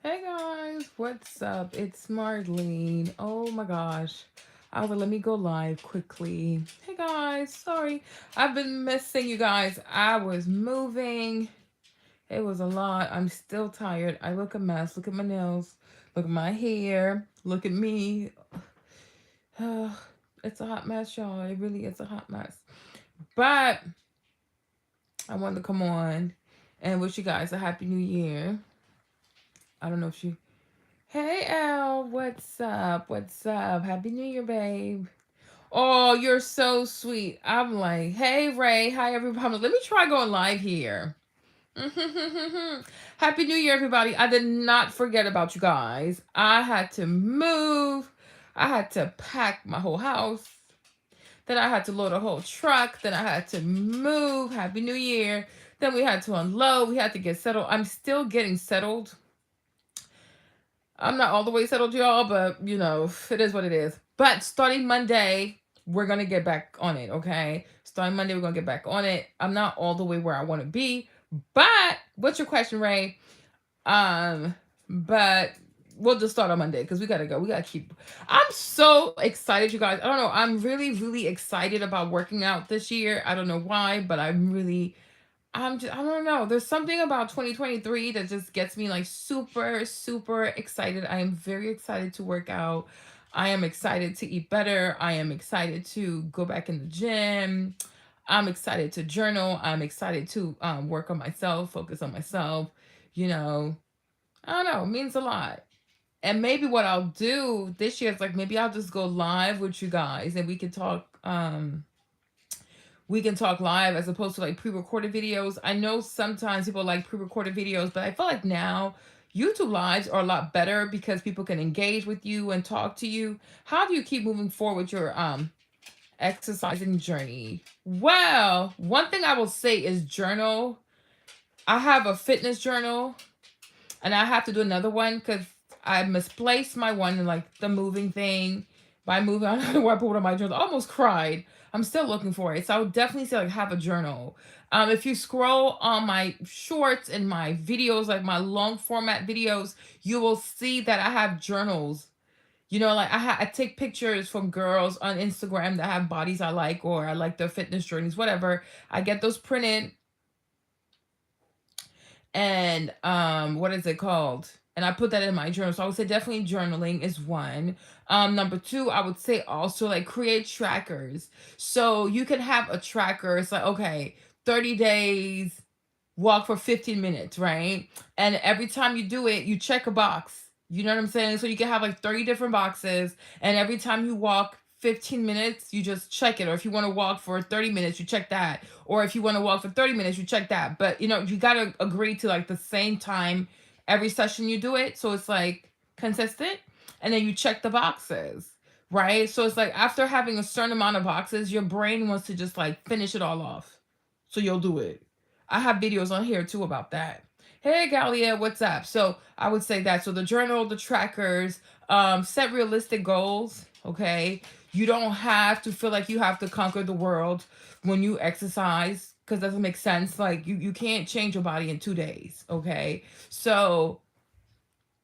Hey guys, what's up? It's Marlene. Oh my gosh. Let me go live quickly. Hey guys, sorry. I've been missing you guys. I was moving. It was a lot. I'm still tired. I look a mess. Look at my nails. Look at my hair. Look at me. It's a hot mess, y'all. It really is a hot mess. But I wanted to come on and wish you guys a happy new year. I don't know if you Hey Al, what's up? What's up? Happy New Year, babe. Oh, you're so sweet. I'm like, hey Ray, hi everybody. Let me try going live here. Happy New Year, everybody. I did not forget about you guys. I had to move. I had to pack my whole house. Then I had to load a whole truck. Then I had to move. Happy New Year. Then we had to unload. We had to get settled. I'm still getting settled. I'm not all the way settled, y'all, but you know, it is what it is. But starting Monday, we're gonna get back on it, okay? Starting Monday, we're gonna get back on it. I'm not all the way where I want to be, but what's your question, Ray? But we'll just start on Monday because we gotta go. We gotta keep. I'm so excited, you guys. I don't know. I'm really, really excited about working out this year. I don't know why, but I don't know. There's something about 2023 that just gets me like super, super excited. I am very excited to work out. I am excited to eat better. I am excited to go back in the gym. I'm excited to journal. I'm excited to work on myself, focus on myself. You know, I don't know. It means a lot. And maybe what I'll do this year is like maybe I'll just go live with you guys and we can talk live as opposed to like pre-recorded videos. I know sometimes people like pre-recorded videos, but I feel like now YouTube lives are a lot better because people can engage with you and talk to you. How do you keep moving forward with your exercising journey? Well, one thing I will say is journal. I have a fitness journal and I have to do another one because I misplaced my one in like the moving thing. By moving, I don't know where I put one of my journals. I almost cried. I'm still looking for it. So I would definitely say like have a journal. If you scroll on my shorts and my videos, like my long format videos, you will see that I have journals. You know, like I take pictures from girls on Instagram that have bodies I like or I like their fitness journeys, whatever. I get those printed and what is it called, and I put that in my journal. So I would say definitely journaling is one. Number two, I would say also like create trackers. So you can have a tracker. It's like, okay, 30 days walk for 15 minutes, right? And every time you do it, you check a box. You know what I'm saying? So you can have like 30 different boxes, and every time you walk 15 minutes, you just check it. Or if you want to walk for 30 minutes, you check that. Or if you want to walk for 30 minutes, you check that. But you know, you got to agree to like the same time every session you do it. So it's like consistent. And then you check the boxes, right? So it's like after having a certain amount of boxes, your brain wants to just like finish it all off. So you'll do it. I have videos on here too about that. Hey Galia, what's up? So I would say that. So the journal, the trackers, set realistic goals. Okay. You don't have to feel like you have to conquer the world when you exercise because doesn't make sense. Like you can't change your body in 2 days. Okay. So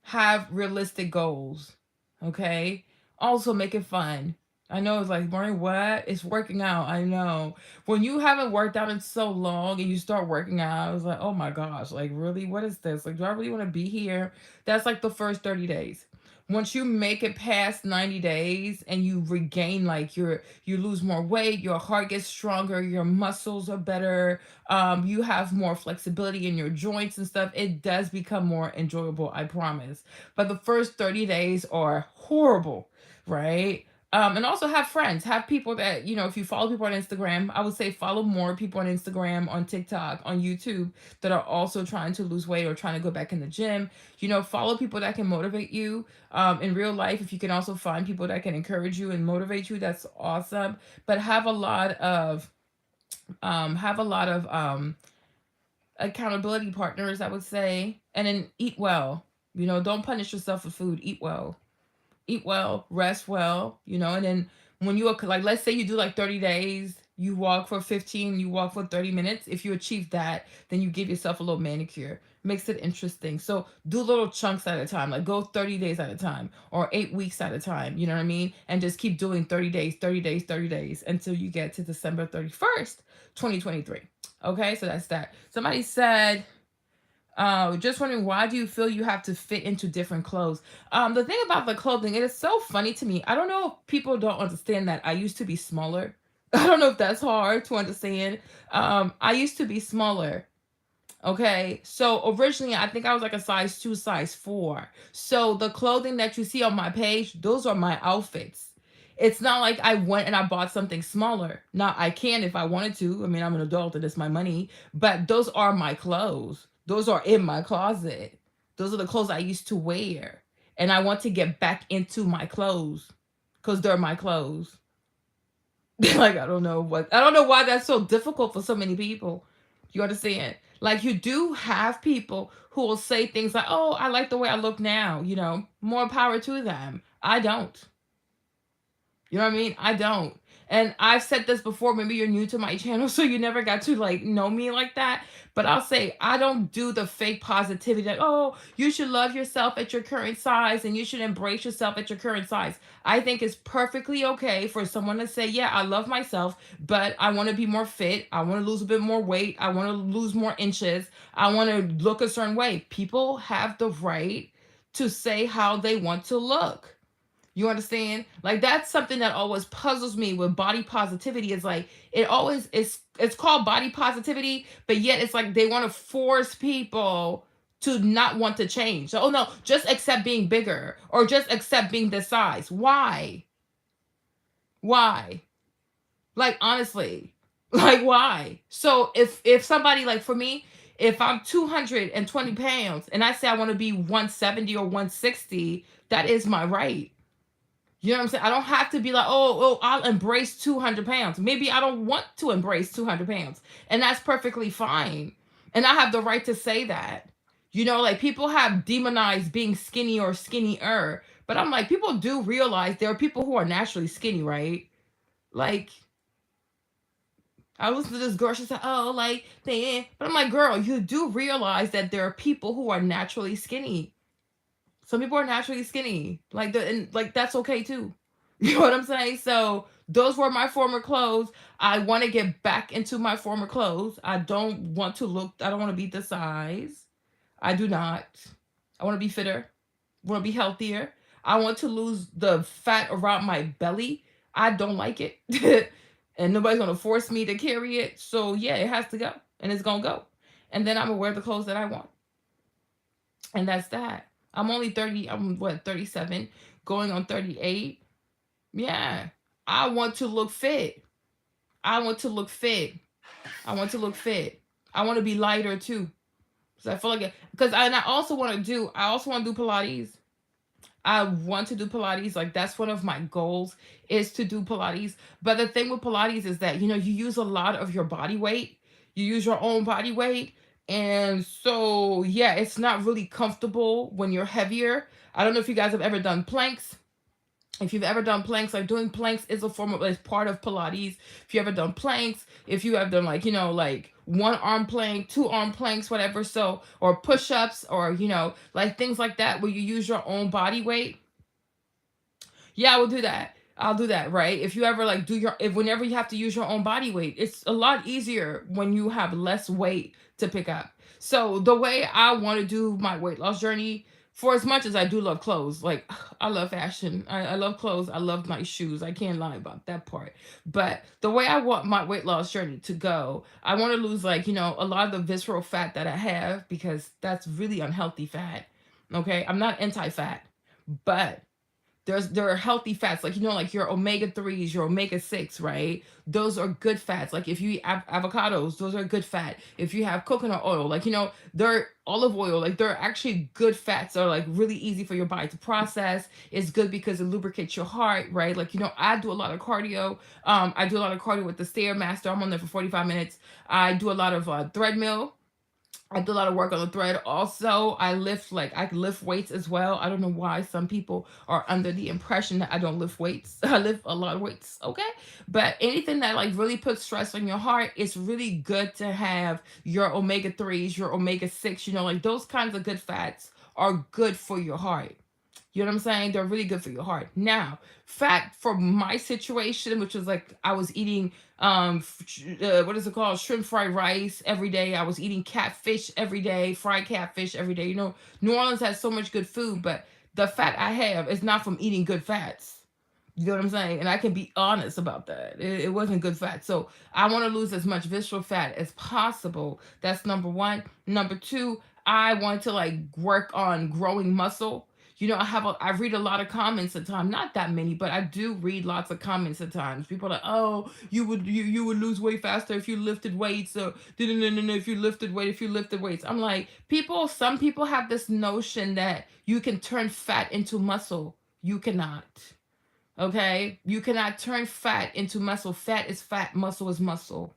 have realistic goals. Okay. Also make it fun. I know it's like, Marty, what? It's working out. I know. When you haven't worked out in so long and you start working out, I was like, oh my gosh, like really? What is this? Like, do I really want to be here? That's like the first 30 days. Once you make it past 90 days and you regain like you lose more weight, your heart gets stronger, your muscles are better, you have more flexibility in your joints and stuff, it does become more enjoyable, I promise. But the first 30 days are horrible, right? And also have friends, have people that, you know, if you follow people on Instagram, I would say follow more people on Instagram, on TikTok, on YouTube that are also trying to lose weight or trying to go back in the gym. You know, follow people that can motivate you. In real life, if you can also find people that can encourage you and motivate you, that's awesome. But have a lot of accountability partners, I would say, and then eat well. You know, don't punish yourself with food. Eat well, rest well. You know, and then when you are like, let's say you do like 30 days, you walk for 15, you walk for 30 minutes. If you achieve that, then you give yourself a little manicure. makes it interesting. So do little chunks at a time, like go 30 days at a time or 8 weeks at a time, you know what I mean? And just keep doing 30 days, 30 days, 30 days until you get to December 31st, 2023. Okay, so that's that. Somebody said, just wondering, why do you feel you have to fit into different clothes? The thing about the clothing, it is so funny to me. I don't know if people don't understand that I used to be smaller. I don't know if that's hard to understand. I used to be smaller. Okay, so originally I think I was like a size 2, size 4. So the clothing that you see on my page, those are my outfits. It's not like I went and I bought something smaller. Now I can if I wanted to. I mean, I'm an adult and it's my money, but those are my clothes. Those are in my closet. Those are the clothes I used to wear. And I want to get back into my clothes because they're my clothes. Like I don't know why that's so difficult for so many people. You understand? Like you do have people who will say things like, "Oh, I like the way I look now," more power to them. I don't. You know what I mean? I don't. And I've said this before, maybe you're new to my channel, so you never got to like know me like that. But I'll say I don't do the fake positivity that, oh, you should love yourself at your current size and you should embrace yourself at your current size. I think it's perfectly okay for someone to say, yeah, I love myself, but I want to be more fit. I want to lose a bit more weight. I want to lose more inches. I want to look a certain way. People have the right to say how they want to look. You understand? Like that's something that always puzzles me with body positivity. Is like it always is. It's called body positivity, but yet it's like they want to force people to not want to change. So, oh no, just accept being bigger or just accept being this size. Why? Why? Like honestly, like why? So if somebody like for me, if I'm 220 pounds and I say I want to be 170 or 160, that is my right. You know what I'm saying? I don't have to be like, oh, I'll embrace 200 pounds. Maybe I don't want to embrace 200 pounds. And that's perfectly fine. And I have the right to say that. Like people have demonized being skinny or skinnier. But I'm like, people do realize there are people who are naturally skinny, right? Like, I listened to this girl, she said, oh, like, but I'm like, girl, you do realize that there are people who are naturally skinny. Some people are naturally skinny, and like that's okay too. You know what I'm saying? So those were my former clothes. I want to get back into my former clothes. I don't want to be the size. I do not. I want to be fitter. I want to be healthier. I want to lose the fat around my belly. I don't like it. And nobody's going to force me to carry it. So yeah, it has to go. And it's going to go. And then I'm going to wear the clothes that I want. And that's that. I'm only 30, 37, going on 38. Yeah. I want to look fit. I want to look fit. I want to look fit. I want to be lighter too. So I feel like I also want to do Pilates. I want to do Pilates. Like that's one of my goals is to do Pilates. But the thing with Pilates is that, you use a lot of your body weight. You use your own body weight. And so, yeah, it's not really comfortable when you're heavier. I don't know if you guys have ever done planks. If you've ever done planks, like doing planks is is part of Pilates. If you ever done planks, if you have done like, like one arm plank, two arm planks, whatever. So, or push-ups or, like things like that where you use your own body weight. Yeah, I will do that. I'll do that, right? If you ever like whenever you have to use your own body weight, it's a lot easier when you have less weight to pick up. So the way I want to do my weight loss journey, for as much as I do love clothes, like I love fashion, I love clothes, I love nice shoes. I can't lie about that part. But the way I want my weight loss journey to go, I want to lose like, a lot of the visceral fat that I have because that's really unhealthy fat. Okay, I'm not anti-fat, but there are healthy fats like like your omega-3s, your omega-6, right? Those are good fats. Like if you eat avocados, those are good fat. If you have coconut oil, like they're olive oil, like they're actually good fats that are like really easy for your body to process. It's good because it lubricates your heart, right? Like I do a lot of cardio. I do a lot of cardio with the Stairmaster. I'm on there for 45 minutes. I do a lot of treadmill. I do a lot of work on the thread. Also, I lift weights as well. I don't know why some people are under the impression that I don't lift weights. I lift a lot of weights, okay? But anything that like really puts stress on your heart, it's really good to have your omega 3s, your omega 6, like those kinds of good fats are good for your heart. You know what I'm saying? They're really good for your heart. Now, fact for my situation, which was like I was eating what is it called? Shrimp fried rice every day. I was eating catfish every day, fried catfish every day. New Orleans has so much good food, but the fat I have is not from eating good fats. You know what I'm saying? And I can be honest about that. It wasn't good fat. So I want to lose as much visceral fat as possible. That's number one. Number two, I want to like work on growing muscle. I read a lot of comments at times, not that many, but I do read lots of comments at times. People are like, oh, you would lose weight faster if you lifted weights. So no, if you lifted weights. I'm like, some people have this notion that you can turn fat into muscle. You cannot. Okay? You cannot turn fat into muscle. Fat is fat, muscle is muscle.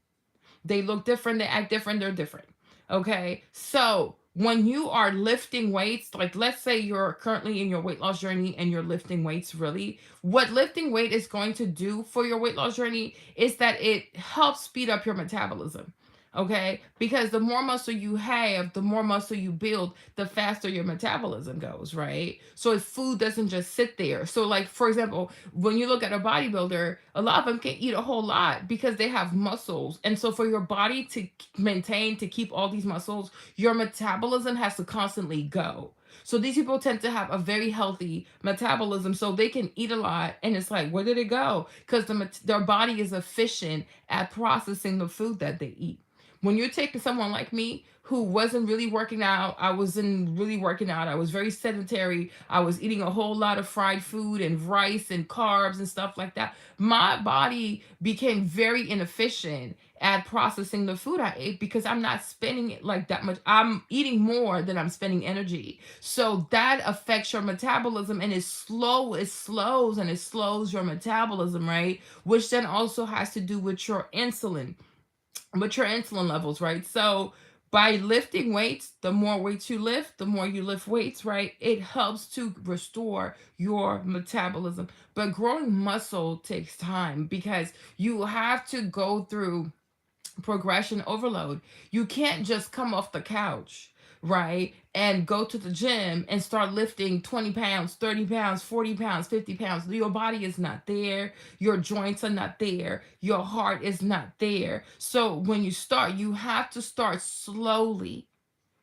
They look different, they act different, they're different. Okay? So, when you are lifting weights, like let's say you're currently in your weight loss journey and you're lifting weights, really, what lifting weight is going to do for your weight loss journey is that it helps speed up your metabolism. Okay, because the more muscle you have, the more muscle you build, the faster your metabolism goes, right? So if food doesn't just sit there. So, like, for example, when you look at a bodybuilder, a lot of them can eat a whole lot because they have muscles. And so, for your body to maintain, to keep all these muscles, your metabolism has to constantly go. So these people tend to have a very healthy metabolism, so they can eat a lot, and it's like, where did it go? Because their body is efficient at processing the food that they eat. When you're taking someone like me who wasn't really working out, I wasn't really working out. I was very sedentary. I was eating a whole lot of fried food and rice and carbs and stuff like that. My body became very inefficient at processing the food I ate because I'm not spending it like that much. I'm eating more than I'm spending energy. So that affects your metabolism, and it slows and it slows your metabolism, right? Which then also has to do with your insulin levels, right? So by lifting weights, the more weights you lift, the more you lift weights, right? It helps to restore your metabolism. But growing muscle takes time because you have to go through progression overload. You can't just come off the couch, right? And go to the gym and start lifting 20 pounds, 30 pounds, 40 pounds, 50 pounds. Your body is not there. Your joints are not there. Your heart is not there. So when you start, you have to start slowly.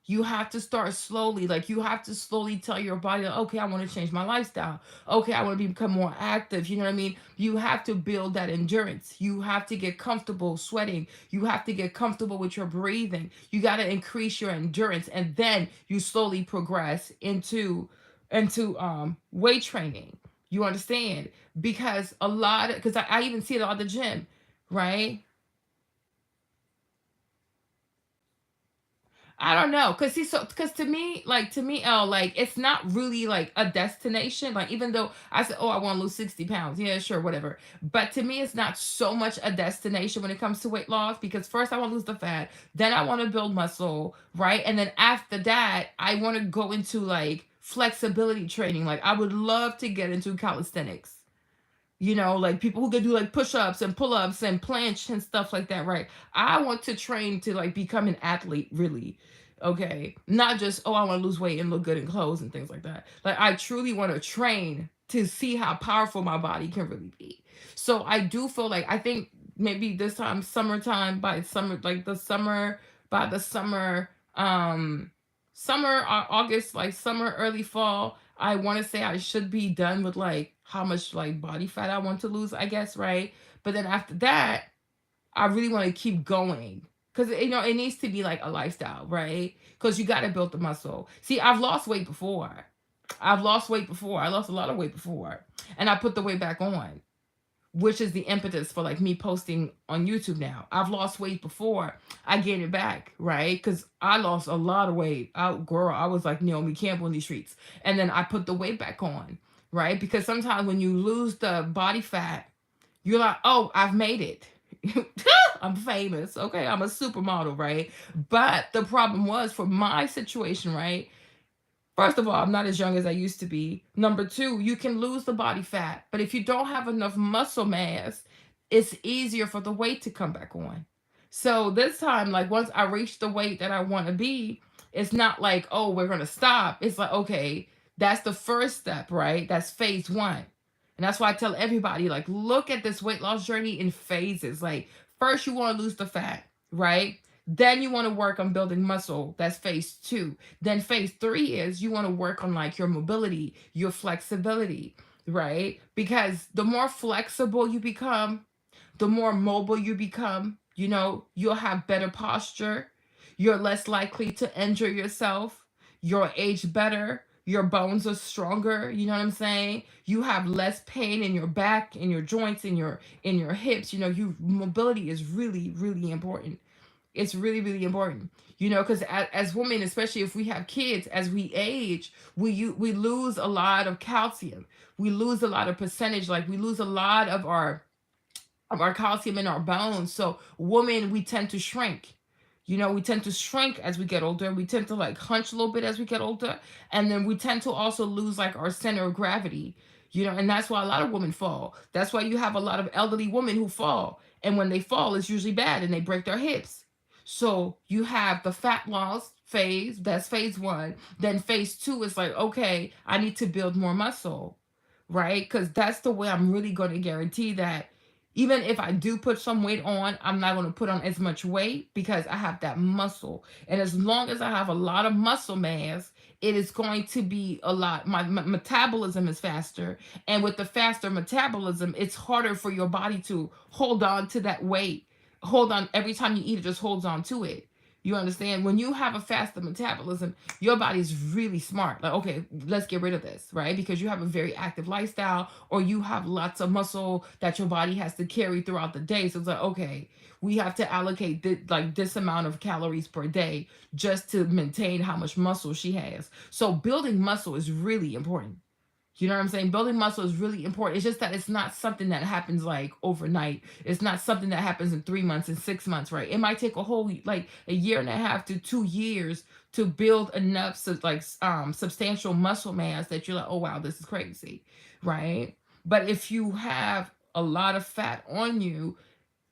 You have to start slowly. Like you have to slowly tell your body, like, okay, I want to change my lifestyle. Okay, I want to become more active. You know what I mean? You have to build that endurance. You have to get comfortable sweating. You have to get comfortable with your breathing. You got to increase your endurance, and then you slowly progress into weight training. You understand? Because because I even see it at the gym, right? I don't know, cause see, so cause to me, like it's not really like a destination. Like even though I said, oh, I want to lose 60 pounds, yeah, sure, whatever. But to me, it's not so much a destination when it comes to weight loss because first I want to lose the fat, then I want to build muscle, right, and then after that, I want to go into like flexibility training. Like I would love to get into calisthenics. Like people who can do like push-ups and pull-ups and planche and stuff like that, right? I want to train to like become an athlete, really. Okay. Not just, oh, I want to lose weight and look good in clothes and things like that. Like I truly want to train to see how powerful my body can really be. So I do feel like I think maybe this time, summertime, by summer, like by the August, like summer, early fall, I want to say I should be done with like how much like body fat I want to lose, I guess, right? But then after that, I really want to keep going because it needs to be like a lifestyle, right? Because you got to build the muscle. See, I've lost weight before. I've lost weight before. I lost a lot of weight before, and I put the weight back on, which is the impetus for like me posting on YouTube now. I've lost weight before. I gained it back, right? Because I lost a lot of weight. Girl, I was like Naomi Campbell in these streets. And then I put the weight back on, right? Because sometimes when you lose the body fat, you're like, oh, I've made it. I'm famous. Okay, I'm a supermodel, right? But the problem was for my situation, right? First of all, I'm not as young as I used to be. Number two, you can lose the body fat, but if you don't have enough muscle mass, it's easier for the weight to come back on. So this time, like once I reach the weight that I want to be, it's not like, oh, we're going to stop. It's like, okay, that's the first step, right? That's phase one. And that's why I tell everybody, like, look at this weight loss journey in phases. Like, first, you want to lose the fat, right? Then you want to work on building muscle. That's phase two. Then phase three is you want to work on like your mobility, your flexibility, right? Because the more flexible you become, the more mobile you become, you'll have better posture. You're less likely to injure yourself. You'll age better. Your bones are stronger. You know what I'm saying? You have less pain in your back, in your joints, in your hips. You mobility is really, really important. It's really, really important, because as women, especially if we have kids, as we age, we lose a lot of calcium. We lose a lot of percentage, like we lose a lot of our calcium in our bones. So women, we tend to shrink. We tend to shrink as we get older. We tend to like hunch a little bit as we get older. And then we tend to also lose like our center of gravity. And that's why a lot of women fall. That's why you have a lot of elderly women who fall. And when they fall, it's usually bad and they break their hips. So you have the fat loss phase, that's phase one. Then phase two is like, okay, I need to build more muscle, right? Because that's the way I'm really going to guarantee that even if I do put some weight on, I'm not going to put on as much weight because I have that muscle. And as long as I have a lot of muscle mass, it is going to be a lot. My metabolism is faster. And with the faster metabolism, it's harder for your body to hold on to that weight. Hold on. Every time you eat, it just holds on to it. You understand? When you have a faster metabolism, your body's really smart. Like, okay, let's get rid of this, right? Because you have a very active lifestyle or you have lots of muscle that your body has to carry throughout the day. So it's like, okay, we have to allocate like this amount of calories per day just to maintain how much muscle she has. So building muscle is really important. You know what I'm saying? Building muscle is really important. It's just that it's not something that happens like overnight. It's not something that happens in 3 months and 6 months, right? It might take a whole like a year and a half to 2 years to build enough substantial muscle mass that you're like, oh wow, this is crazy, right? But if you have a lot of fat on you,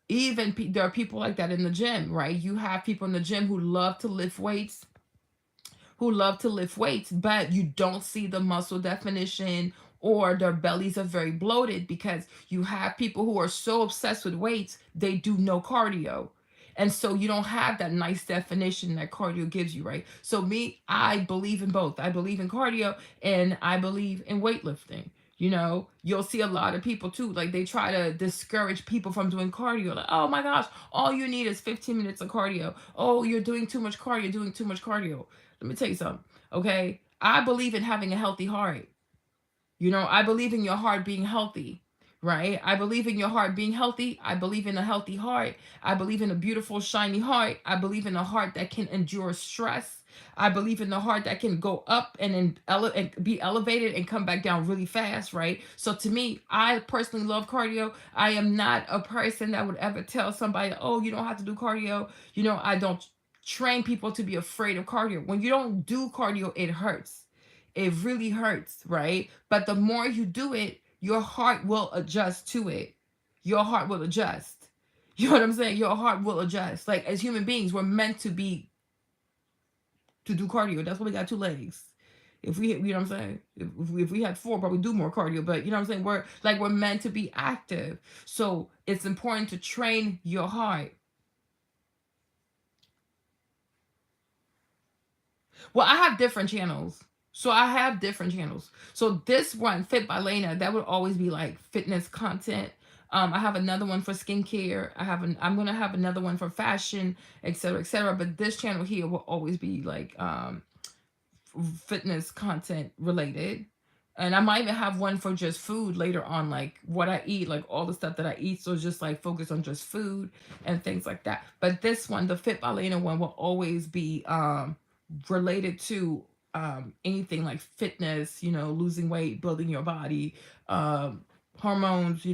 even there are people like that in the gym, right? You have people in the gym who love to lift weights, but you don't see the muscle definition or their bellies are very bloated because you have people who are so obsessed with weights, they do no cardio. And so you don't have that nice definition that cardio gives you, right? So me, I believe in both. I believe in cardio and I believe in weightlifting. You'll see a lot of people too, like they try to discourage people from doing cardio. Like, oh my gosh, all you need is 15 minutes of cardio. Oh, you're doing too much cardio, doing too much cardio. Let me tell you something, okay? I believe in having a healthy heart. I believe in your heart being healthy, right? I believe in your heart being healthy. I believe in a healthy heart. I believe in a beautiful, shiny heart. I believe in a heart that can endure stress. I believe in the heart that can go up and be elevated and come back down really fast, right? So to me, I personally love cardio. I am not a person that would ever tell somebody, oh, you don't have to do cardio. I don't train people to be afraid of cardio. When you don't do cardio, it hurts. It really hurts, right? But the more you do it, your heart will adjust to it. Your heart will adjust. You know what I'm saying? Your heart will adjust. Like as human beings, we're meant to do cardio. That's why we got two legs. If we, you know what I'm saying? If we had four, probably do more cardio. But you know what I'm saying? We're meant to be active. So it's important to train your heart. Well, I have different channels. So this one, Fit by Lena, that would always be like fitness content. I have another one for skincare. I'm gonna have another one for fashion, etc., etc. But this channel here will always be like fitness content related. And I might even have one for just food later on, like what I eat, like all the stuff that I eat. So just like focus on just food and things like that. But this one, the Fit by Lena one, will always be related to anything like fitness, losing weight, building your body, hormones,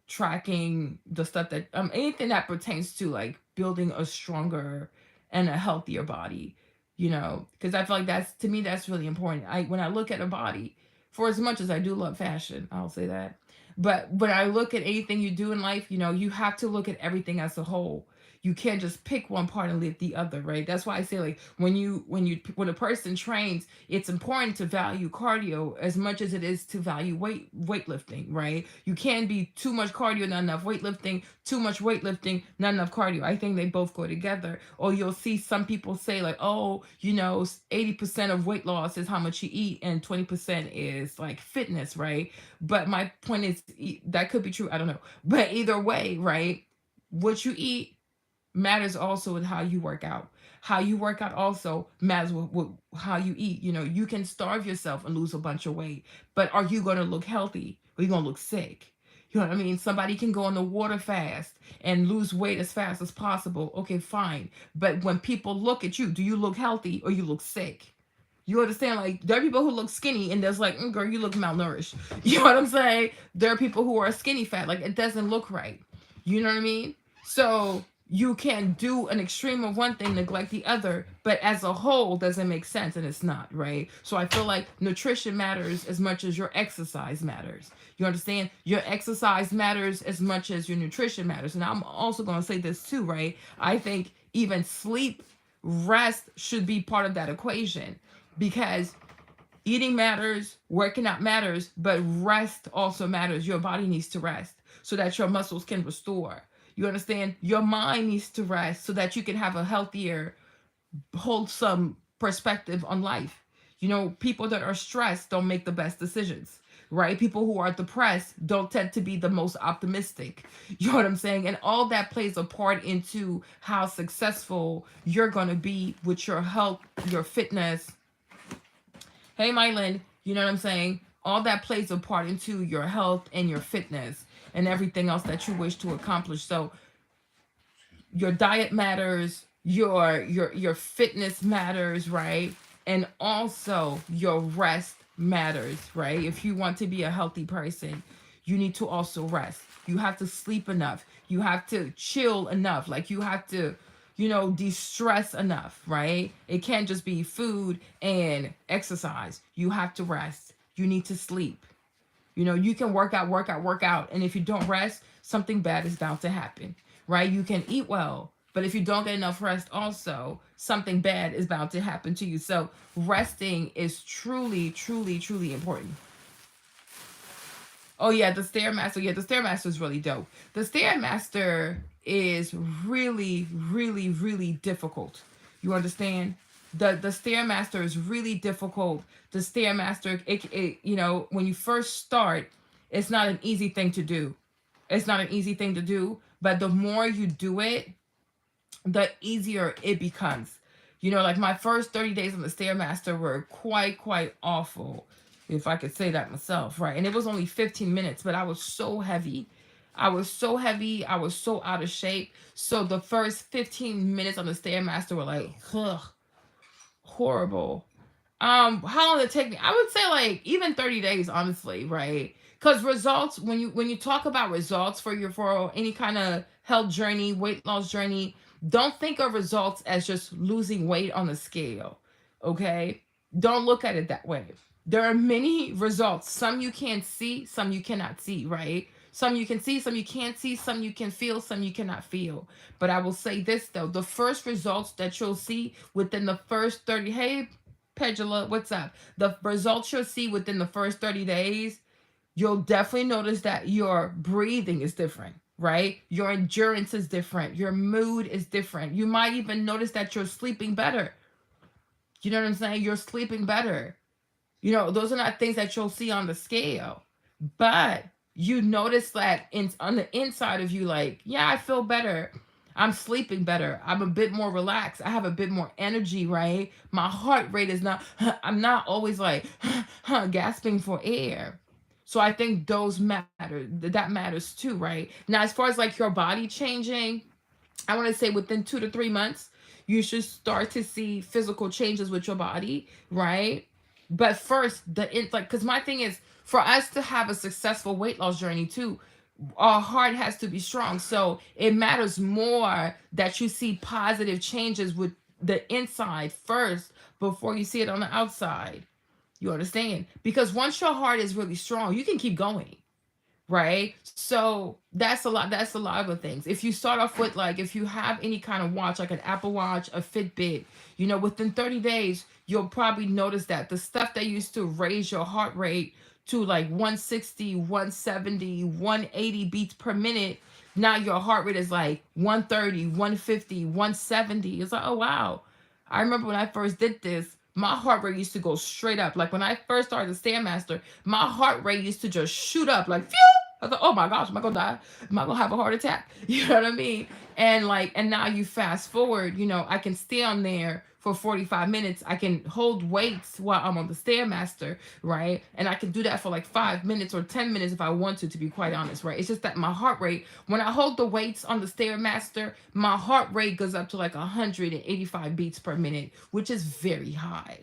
tracking the stuff that anything that pertains to like building a stronger and a healthier body, because I feel like that's, to me, that's really important. I When I look at a body, for as much as I do love fashion, I'll say that, but when I look at anything you do in life, you have to look at everything as a whole. You can't just pick one part and leave the other, right? That's why I say, like, when a person trains, it's important to value cardio as much as it is to value weightlifting, right? You can't be too much cardio, not enough weightlifting, too much weightlifting, not enough cardio. I think they both go together. Or you'll see some people say, like, oh, 80% of weight loss is how much you eat and 20% is like fitness, right? But my point is, that could be true, I don't know. But either way, right? What you eat matters also with how you work out. How you work out also matters with how you eat. You can starve yourself and lose a bunch of weight, but are you going to look healthy or are you going to look sick? You know what I mean? Somebody can go on the water fast and lose weight as fast as possible. Okay, fine. But when people look at you, do you look healthy or you look sick? You understand? Like, there are people who look skinny and there's like, girl, you look malnourished. You know what I'm saying? There are people who are skinny fat. Like, it doesn't look right. You know what I mean? So you can do an extreme of one thing, neglect the other, but as a whole doesn't make sense, and it's not, right? So I feel like nutrition matters as much as your exercise matters. You understand? Your exercise matters as much as your nutrition matters. And I'm also going to say this too, right? I think even sleep, rest should be part of that equation, because eating matters, working out matters, but rest also matters. Your body needs to rest so that your muscles can restore. You understand? Your mind needs to rest so that you can have a healthier, wholesome perspective on life. People that are stressed don't make the best decisions, right? People who are depressed don't tend to be the most optimistic. You know what I'm saying? And all that plays a part into how successful you're going to be with your health, your fitness. Hey, Mylan, you know what I'm saying? All that plays a part into your health and your fitness and everything else that you wish to accomplish. So your diet matters, your fitness matters, right? And also your rest matters, right? If you want to be a healthy person, you need to also rest. You have to sleep enough. You have to chill enough. Like, you have to de-stress enough, right? It can't just be food and exercise. You have to rest. You need to sleep. You can work out. And if you don't rest, something bad is bound to happen, right? You can eat well, but if you don't get enough rest also, something bad is bound to happen to you. So resting is truly, truly, truly important. Oh yeah, the Stairmaster. Yeah, the Stairmaster is really dope. The Stairmaster is really, really, really difficult. You understand? The Stairmaster is really difficult. The Stairmaster, when you first start, it's not an easy thing to do. It's not an easy thing to do, but the more you do it, the easier it becomes. Like, my first 30 days on the Stairmaster were quite awful, if I could say that myself, right? And it was only 15 minutes, but I was so heavy. I was so heavy. I was so out of shape. So the first 15 minutes on the Stairmaster were like, ugh, horrible. How long did it take me? I would say like even 30 days, honestly, right? Because results, when you talk about results for any kind of health journey, weight loss journey, don't think of results as just losing weight on the scale. Okay? Don't look at it that way. There are many results. Some you can see, some you cannot see, right? Some you can see, some you can't see, some you can feel, some you cannot feel. But I will say this though, the first results that you'll see within the first 30, hey, Pedula, what's up? The results you'll see within the first 30 days, you'll definitely notice that your breathing is different, right? Your endurance is different. Your mood is different. You might even notice that you're sleeping better. You know what I'm saying? You're sleeping better. Those are not things that you'll see on the scale. But you notice that on the inside of you, like, yeah, I feel better. I'm sleeping better. I'm a bit more relaxed. I have a bit more energy, right? My heart rate is not, I'm not always like gasping for air. So I think those matter. That matters too, right? Now, as far as like your body changing, I want to say within 2 to 3 months, you should start to see physical changes with your body, right? But first, because my thing is, for us to have a successful weight loss journey too, Our heart has to be strong. So it matters more that you see positive changes with the inside first before you see it on the outside. You understand? Because once your heart is really strong, you can keep going, right? So that's a lot of the things. If you start off with, like, if you have any kind of watch, like an Apple Watch, a Fitbit, within 30 days you'll probably notice that the stuff that used to raise your heart rate to like 160, 170, 180 beats per minute, now your heart rate is like 130, 150, 170. It's like, oh wow. I remember when I first did this, my heart rate used to go straight up. Like when I first started the Stairmaster, my heart rate used to just shoot up like phew. I thought, oh my gosh, am I gonna die? Am I gonna have a heart attack? You know what I mean? And now you fast forward, I can stay on there for 45 minutes. I can hold weights while I'm on the Stairmaster, right? And I can do that for like 5 minutes or 10 minutes if I want to be quite honest, right? It's just that my heart rate, when I hold the weights on the Stairmaster, my heart rate goes up to like 185 beats per minute, which is very high.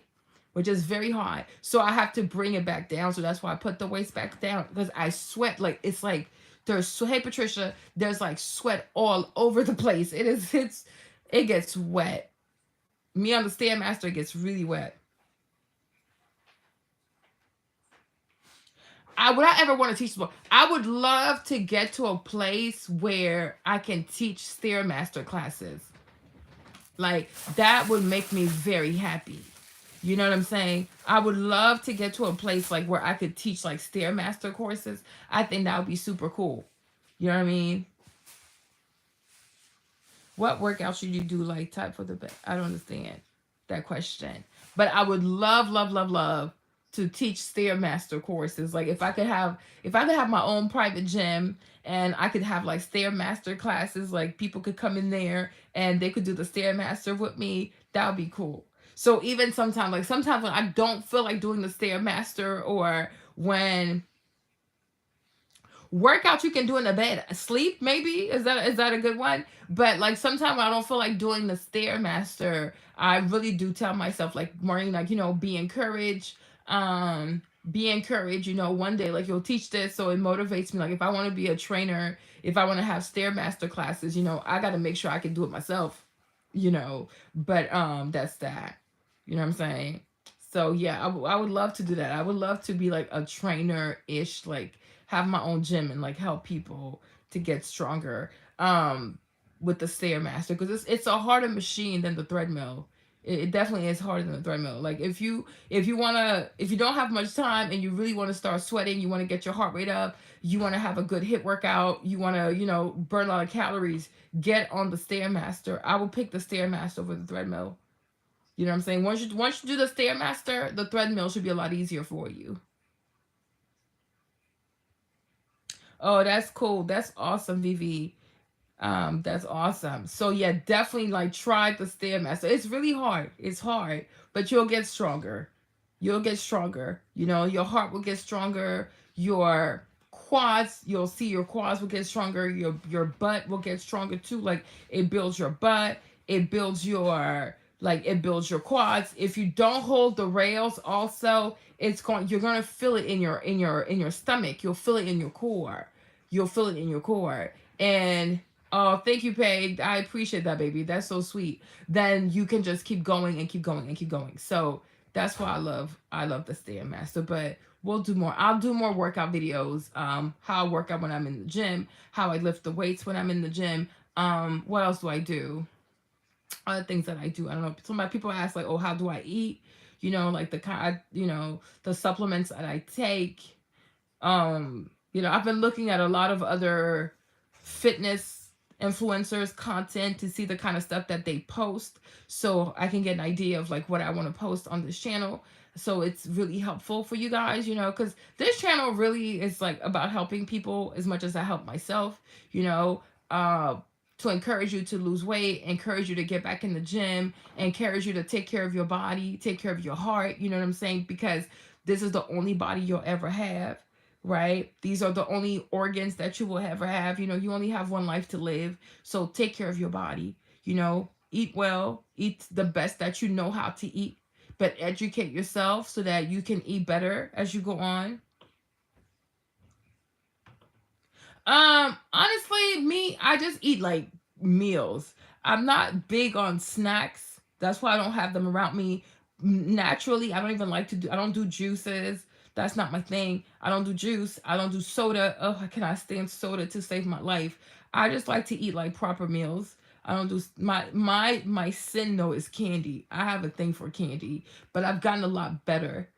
Which is very high. So I have to bring it back down. So that's why I put the weights back down, because I sweat like it's like hey Patricia, there's like sweat all over the place. It gets wet. Me on the Stairmaster, it gets really wet. Would I ever want to teach sport? I would love to get to a place where I can teach Stairmaster classes. Like that would make me very happy. You know what I'm saying? I would love to get to a place like where I could teach like Stairmaster courses. I think that would be super cool. You know what I mean? What workout should you do like type for the best? I don't understand that question. But I would love, love, love, love to teach Stairmaster courses. Like if I could have my own private gym and I could have like Stairmaster classes, like people could come in there and they could do the Stairmaster with me, that would be cool. So even sometimes when I don't feel like doing the Stairmaster, or when workout you can do in the bed, sleep maybe, is that a good one? But like sometimes I don't feel like doing the Stairmaster, I really do tell myself like, Maureen, like, be encouraged. Be encouraged, one day like you'll teach this, so it motivates me. Like if I want to be a trainer, if I want to have Stairmaster classes, I got to make sure I can do it myself. But that's that. You know what I'm saying? So yeah, I would love to do that. I would love to be like a trainer ish, like have my own gym and like help people to get stronger with the Stairmaster, because it's a harder machine than the treadmill. It definitely is harder than the treadmill. Like if you don't have much time and you really want to start sweating, you want to get your heart rate up, you want to have a good hit workout, you want to burn a lot of calories, get on the Stairmaster. I will pick the Stairmaster over the treadmill. You know what I'm saying? Once you do the Stairmaster, the treadmill should be a lot easier for you. Oh, that's cool. That's awesome, Vivi. That's awesome. So yeah, definitely like try the Stairmaster. It's really hard. It's hard, but you'll get stronger. You'll get stronger. Your heart will get stronger. Your quads, you'll see your quads will get stronger. Your butt will get stronger too. Like it builds your butt. It builds your quads. If you don't hold the rails, also you're gonna feel it in your stomach. You'll feel it in your core. You'll feel it in your core. And oh, thank you, Peg. I appreciate that, baby. That's so sweet. Then you can just keep going and keep going and keep going. So that's why I love the Stairmaster. But we'll do more. I'll do more workout videos. How I work out when I'm in the gym, how I lift the weights when I'm in the gym. What else do I do? Other things that I do. I don't know. Some people ask like, oh, how do I eat? Like the kind, the supplements that I take. I've been looking at a lot of other fitness influencers content to see the kind of stuff that they post, so I can get an idea of like what I want to post on this channel. So it's really helpful for you guys, because this channel really is like about helping people as much as I help myself, uh to encourage you to lose weight, encourage you to get back in the gym, encourage you to take care of your body, take care of your heart, you know what I'm saying? Because this is the only body you'll ever have, right? These are the only organs that you will ever have. You only have one life to live. So take care of your body, eat well, eat the best that you know how to eat, but educate yourself so that you can eat better as you go on. Honestly, me, I just eat like meals. I'm not big on snacks. That's why I don't have them around me. Naturally, I don't even like to do. I don't do juices. That's not my thing. I don't do juice. I don't do soda. Oh, I cannot stand soda to save my life. I just like to eat like proper meals. I don't do my sin though is candy. I have a thing for candy, but I've gotten a lot better.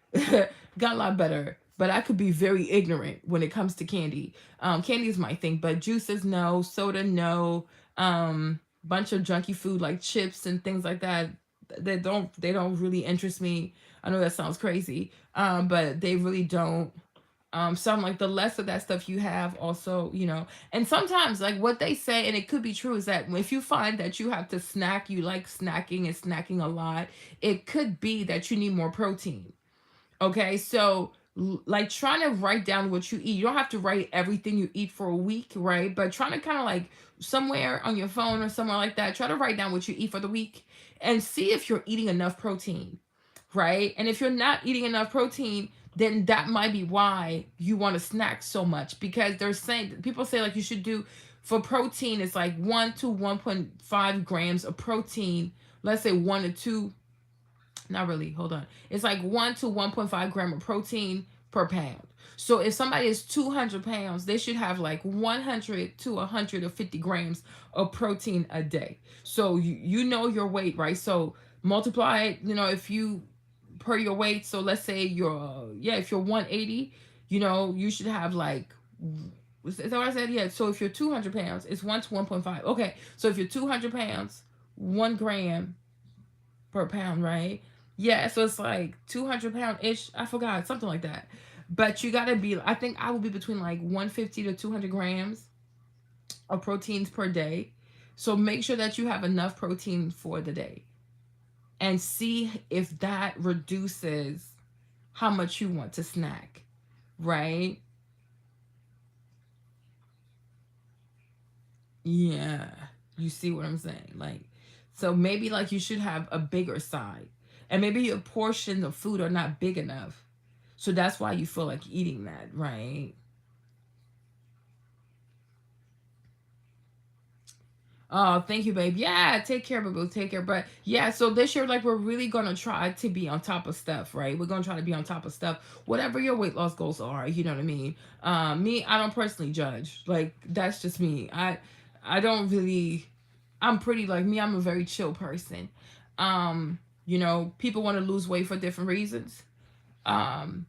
Got a lot better. But I could be very ignorant when it comes to candy. Candy is my thing, but juices no, soda no, bunch of junky food like chips and things like that. They don't really interest me. I know that sounds crazy, but they really don't. So I'm like, the less of that stuff you have, also, and sometimes like what they say, and it could be true, is that if you find that you have to snack, you like snacking and snacking a lot, it could be that you need more protein. Okay, so like trying to write down what you eat. You don't have to write everything you eat for a week, right? But trying to kind of like somewhere on your phone or somewhere like that, try to write down what you eat for the week and see if you're eating enough protein, right? And if you're not eating enough protein, then that might be why you want to snack so much, because they're saying, people say like you should do for protein, it's like 1 to 1.5 grams of protein. Let's say 1 to 2, not really, hold on, it's like 1 to 1.5 gram of protein per pound. So if somebody is 200 pounds, they should have like 100 to 150 grams of protein a day. So you know your weight, right? So multiply it, if you, per your weight. So let's say you're, yeah, if you're 180, you should have like, is that what I said? Yeah. So if you're 200 pounds, it's 1 to 1.5. Okay. So if you're 200 pounds, 1 gram per pound, right? Yeah, so it's like 200 pound ish. I forgot, something like that. But you gotta be, I think I would be between like 150 to 200 grams of proteins per day. So make sure that you have enough protein for the day and see if that reduces how much you want to snack, right? Yeah, you see what I'm saying? Like, so maybe like you should have a bigger side, and maybe your portions of food are not big enough. So that's why you feel like eating that, right? Oh, thank you, babe. Yeah, take care, boo. Take care. But yeah, so this year, like, we're really gonna try to be on top of stuff, right? We're gonna try to be on top of stuff, whatever your weight loss goals are. You know what I mean? Me, I don't personally judge. Like, that's just me. I don't really. I'm pretty like me. I'm a very chill person. People want to lose weight for different reasons. Um,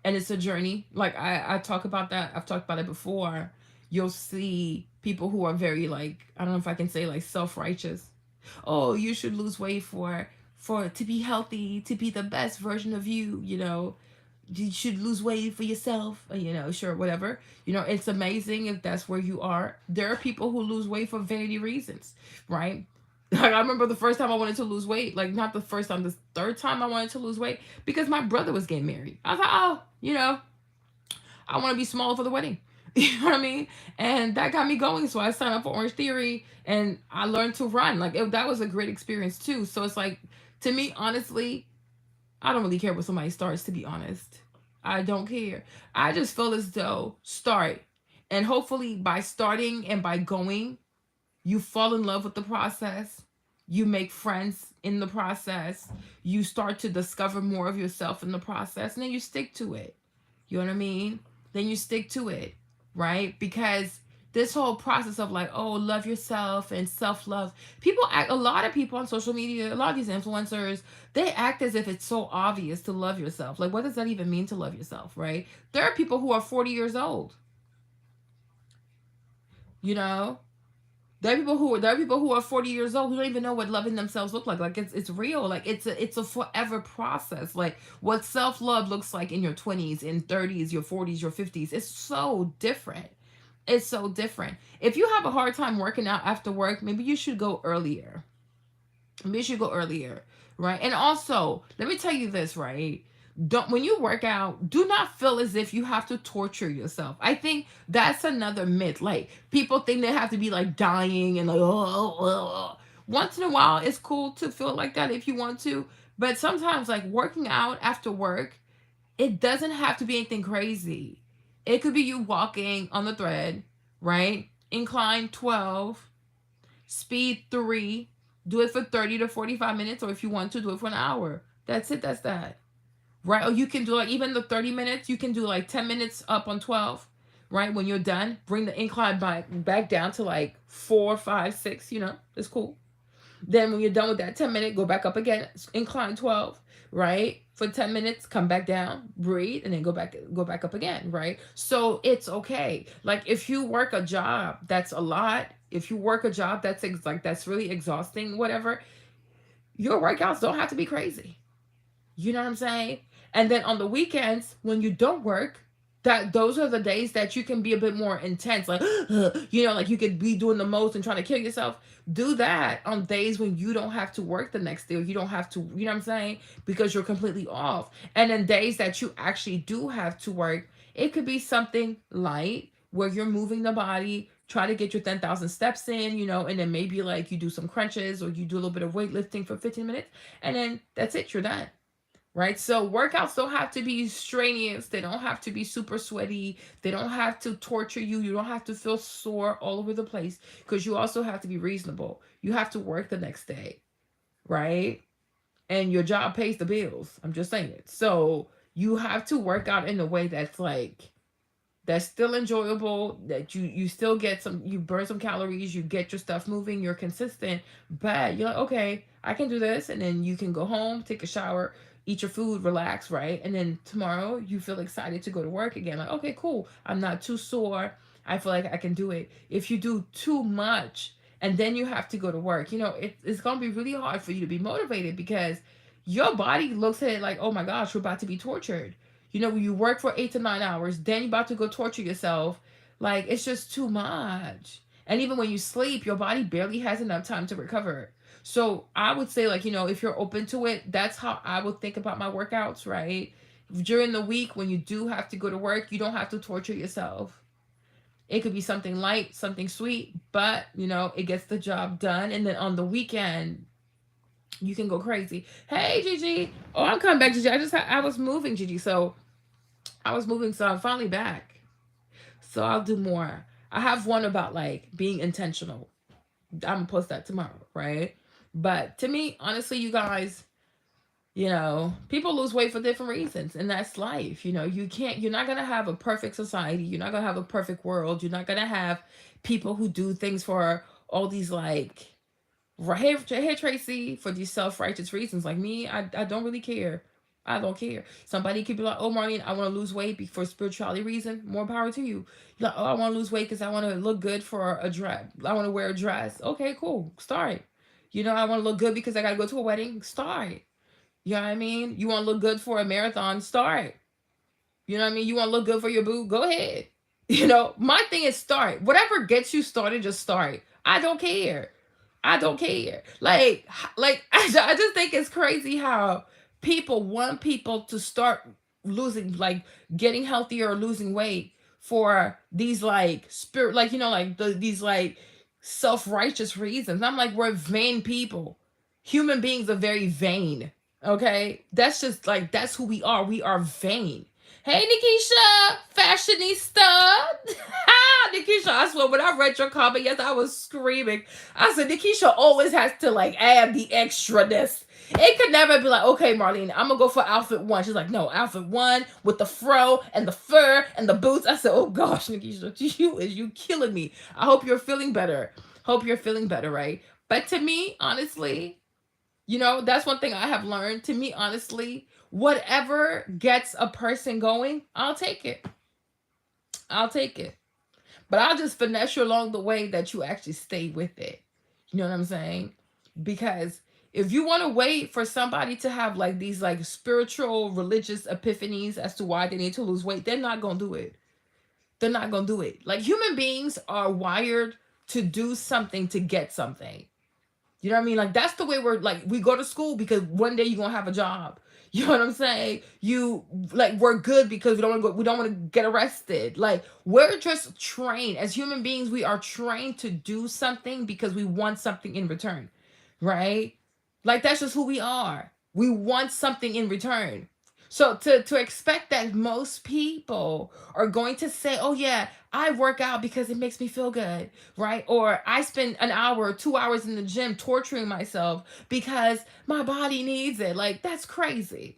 and it's a journey. Like I talk about that. I've talked about it before. You'll see people who are very like, I don't know if I can say like self-righteous. Oh, you should lose weight for to be healthy, to be the best version of you. You should lose weight for yourself, sure, whatever. It's amazing if that's where you are. There are people who lose weight for vanity reasons, right? Like, I remember the first time I wanted to lose weight, like not the first time, the third time I wanted to lose weight, because my brother was getting married. I was like, oh, I want to be small for the wedding. You know what I mean? And that got me going. So I signed up for Orange Theory and I learned to run. Like, that was a great experience too. So it's like, to me, honestly, I don't really care what somebody starts, to be honest. I don't care. I just feel as though start. And hopefully by starting and by going, you fall in love with the process. You make friends in the process. You start to discover more of yourself in the process. And then you stick to it. You know what I mean? Then you stick to it, right? Because this whole process of like, oh, love yourself and self-love, people act, a lot of people on social media, a lot of these influencers, they act as if it's so obvious to love yourself. Like, what does that even mean to love yourself, right? There are people who are 40 years old, you know? There are people who are 40 years old who don't even know what loving themselves look like. Like, it's real. Like, it's a forever process. Like, what self-love looks like in your 20s, in 30s, your 40s, your 50s. It's so different. It's so different. If you have a hard time working out after work, maybe you should go earlier. Maybe you should go earlier, right? And also, let me tell you this, right? Don't, when you work out, do not feel as if you have to torture yourself. I think that's another myth. Like, people think they have to be like dying and like, oh. Once in a while, it's cool to feel like that if you want to. But sometimes, like, working out after work, it doesn't have to be anything crazy. It could be you walking on the thread, right? Incline 12, speed 3. Do it for 30 to 45 minutes, or if you want to, do it for an hour. That's it, that's that. Right? Or you can do like even the 30 minutes, you can do like 10 minutes up on 12. Right? When you're done, bring the incline back down to like 4, 5, 6, it's cool. Then when you're done with that 10-minute, go back up again, incline 12, right? For 10 minutes, come back down, breathe, and then go back up again, right? So it's okay. Like if you work a job that's a lot, if you work a job that's like that's really exhausting, whatever, your workouts don't have to be crazy. You know what I'm saying? And then on the weekends, when you don't work, that those are the days that you can be a bit more intense, like like you could be doing the most and trying to kill yourself. Do that on days when you don't have to work the next day, or you don't have to, you know what I'm saying? Because you're completely off. And then days that you actually do have to work, it could be something light where you're moving the body, try to get your 10,000 steps in, and then maybe like you do some crunches or you do a little bit of weightlifting for 15 minutes, and then that's it, you're done. Right? So workouts don't have to be strenuous. They don't have to be super sweaty. They don't have to torture you. You don't have to feel sore all over the place, because you also have to be reasonable. You have to work the next day, right? And your job pays the bills. I'm just saying it. So you have to work out in a way that's still enjoyable, that you still get some, you burn some calories, you get your stuff moving, you're consistent, but you're like, okay, I can do this. And then you can go home, take a shower, eat your food, relax, right? And then tomorrow you feel excited to go to work again, like, okay, cool, I'm not too sore, I feel like I can do it. If you do too much and then you have to go to work, it's going to be really hard for you to be motivated, because your body looks at it like, oh my gosh, we're about to be tortured. When you work for 8 to 9 hours, then you're about to go torture yourself. Like, it's just too much. And even when you sleep, your body barely has enough time to recover. So I would say, like, if you're open to it, that's how I would think about my workouts, right? During the week, when you do have to go to work, you don't have to torture yourself. It could be something light, something sweet, but, it gets the job done. And then on the weekend, you can go crazy. Hey, Gigi. Oh, I'm coming back, Gigi. I was moving, Gigi. So I was moving, so I'm finally back. So I'll do more. I have one about like being intentional. I'm gonna post that tomorrow, right? But to me, honestly, you guys, people lose weight for different reasons, and that's life. You're not gonna have a perfect society. You're not gonna have a perfect world. You're not gonna have people who do things for all these like hey Tracy, for these self-righteous reasons. Like me, I don't really care. I don't care. Somebody could be like, oh, Marlene, I want to lose weight for spirituality reason. More power to you. You're like, oh, I want to lose weight because I want to look good for a dress. I want to wear a dress. Okay, cool. Start. I want to look good because I got to go to a wedding. Start. You know what I mean? You want to look good for a marathon. Start. You know what I mean? You want to look good for your boo? Go ahead. My thing is start. Whatever gets you started, just start. I don't care. I don't care. Like I just think it's crazy how people want people to start losing, like getting healthier or losing weight for these like spirit, like these like self-righteous reasons. I'm like, we're vain people. Human beings are very vain. Okay, that's just like that's who we are. We are vain. Hey, Nikisha, fashionista. Nikisha, I swear, when I read your comment, yes, I was screaming. I said, Nikisha always has to like add the extraness. It could never be like, okay, Marlene, I'm gonna go for outfit one. She's like, no, outfit one with the fro and the fur and the boots. I said, oh gosh, Nikisha, you killing me. I hope you're feeling better. Hope you're feeling better, right? But to me, honestly, that's one thing I have learned. To me, honestly, whatever gets a person going, I'll take it. I'll take it. But I'll just finesse you along the way that you actually stay with it. You know what I'm saying? Because if you want to wait for somebody to have like these like spiritual religious epiphanies as to why they need to lose weight, they're not going to do it. They're not going to do it. Like human beings are wired to do something to get something. You know what I mean? Like that's the way we go to school because one day you're going to have a job. You know what I'm saying? We're good because we don't want to get arrested. Like we're just trained as human beings. We are trained to do something because we want something in return, right? Like that's just who we are. We want something in return. So to expect that most people are going to say, "Oh yeah, I work out because it makes me feel good," right? Or I spend an hour, 2 hours in the gym torturing myself because my body needs it. Like that's crazy.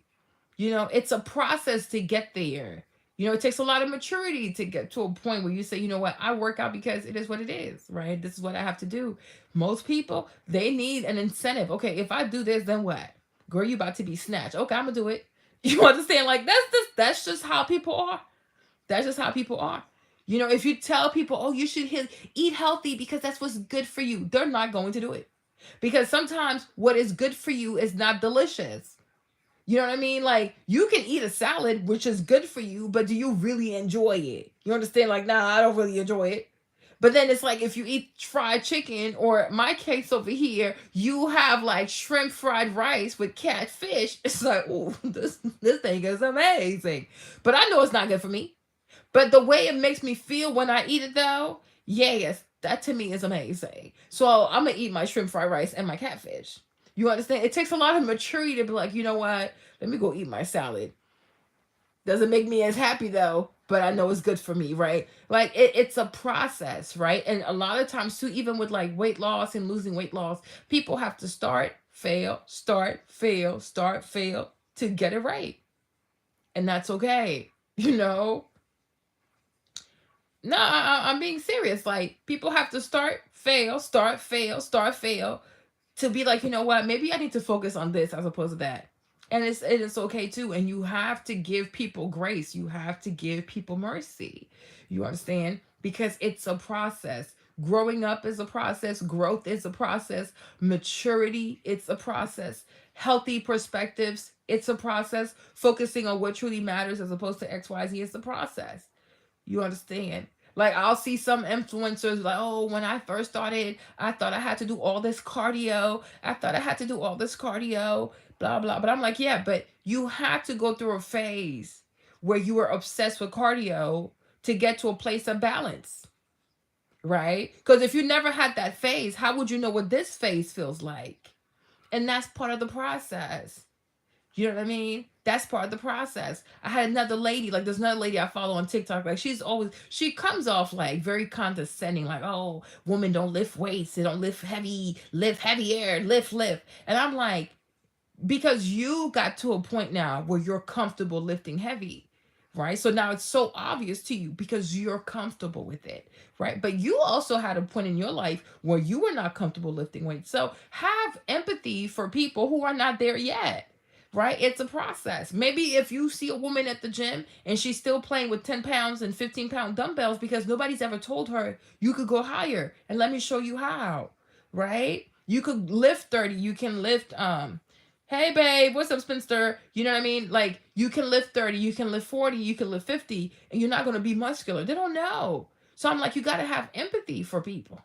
It's a process to get there. It takes a lot of maturity to get to a point where you say, you know what, I work out because it is what it is, right? This is what I have to do. Most people, they need an incentive. Okay, if I do this, then what? Girl, you about to be snatched. Okay, I'm gonna do it. You understand? Like that's just how people are. That's just how people are. If you tell people, oh, you should eat healthy because that's what's good for you, they're not going to do it. Because sometimes what is good for you is not delicious. You know what I mean? Like you can eat a salad, which is good for you, but do you really enjoy it? You understand? Like, nah, I don't really enjoy it. But then it's like if you eat fried chicken, or my case over here, you have like shrimp fried rice with catfish. It's like, oh, this thing is amazing. But I know it's not good for me. But the way it makes me feel when I eat it, though, yes, that to me is amazing. So I'm gonna eat my shrimp fried rice and my catfish. You understand? It takes a lot of maturity to be like, you know what? Let me go eat my salad. Doesn't make me as happy though, but I know it's good for me, right? Like it's a process, right? And a lot of times too, even with like weight loss and losing weight loss, people have to start, fail, start, fail to get it right. And that's okay. You know, No, I'm being serious. Like people have to start, fail, start, fail to be like, you know what? Maybe I need to focus on this as opposed to that. And it is okay too. And you have to give people grace. You have to give people mercy. You understand? Because it's a process. Growing up is a process. Growth is a process. Maturity, it's a process. Healthy perspectives, it's a process. Focusing on what truly matters as opposed to XYZ is the process. You understand? Like I'll see some influencers like, oh, when I first started, I thought I had to do all this cardio. I thought I had to do all this cardio, blah blah. But I'm like, yeah, but you had to go through a phase where you were obsessed with cardio to get to a place of balance, right? Because if you never had that phase, how would you know what this phase feels like? And that's part of the process. You know what I mean? That's part of the process. I had another lady, like there's another lady I follow on TikTok. Like she comes off like very condescending, like, oh, women don't lift weights, they don't lift heavier, lift. And I'm like, because you got to a point now where you're comfortable lifting heavy, right? So now it's so obvious to you because you're comfortable with it, right? But you also had a point in your life where you were not comfortable lifting weights. So have empathy for people who are not there yet, right? It's a process. Maybe if you see a woman at the gym and she's still playing with 10 pounds and 15-pound dumbbells because nobody's ever told her you could go higher, and let me show you how, right? You could lift 30, you can lift hey babe, what's up, spinster? You know what I mean? Like you can lift 30, you can lift 40, you can lift 50, and you're not going to be muscular. They don't know. So I'm like, you got to have empathy for people,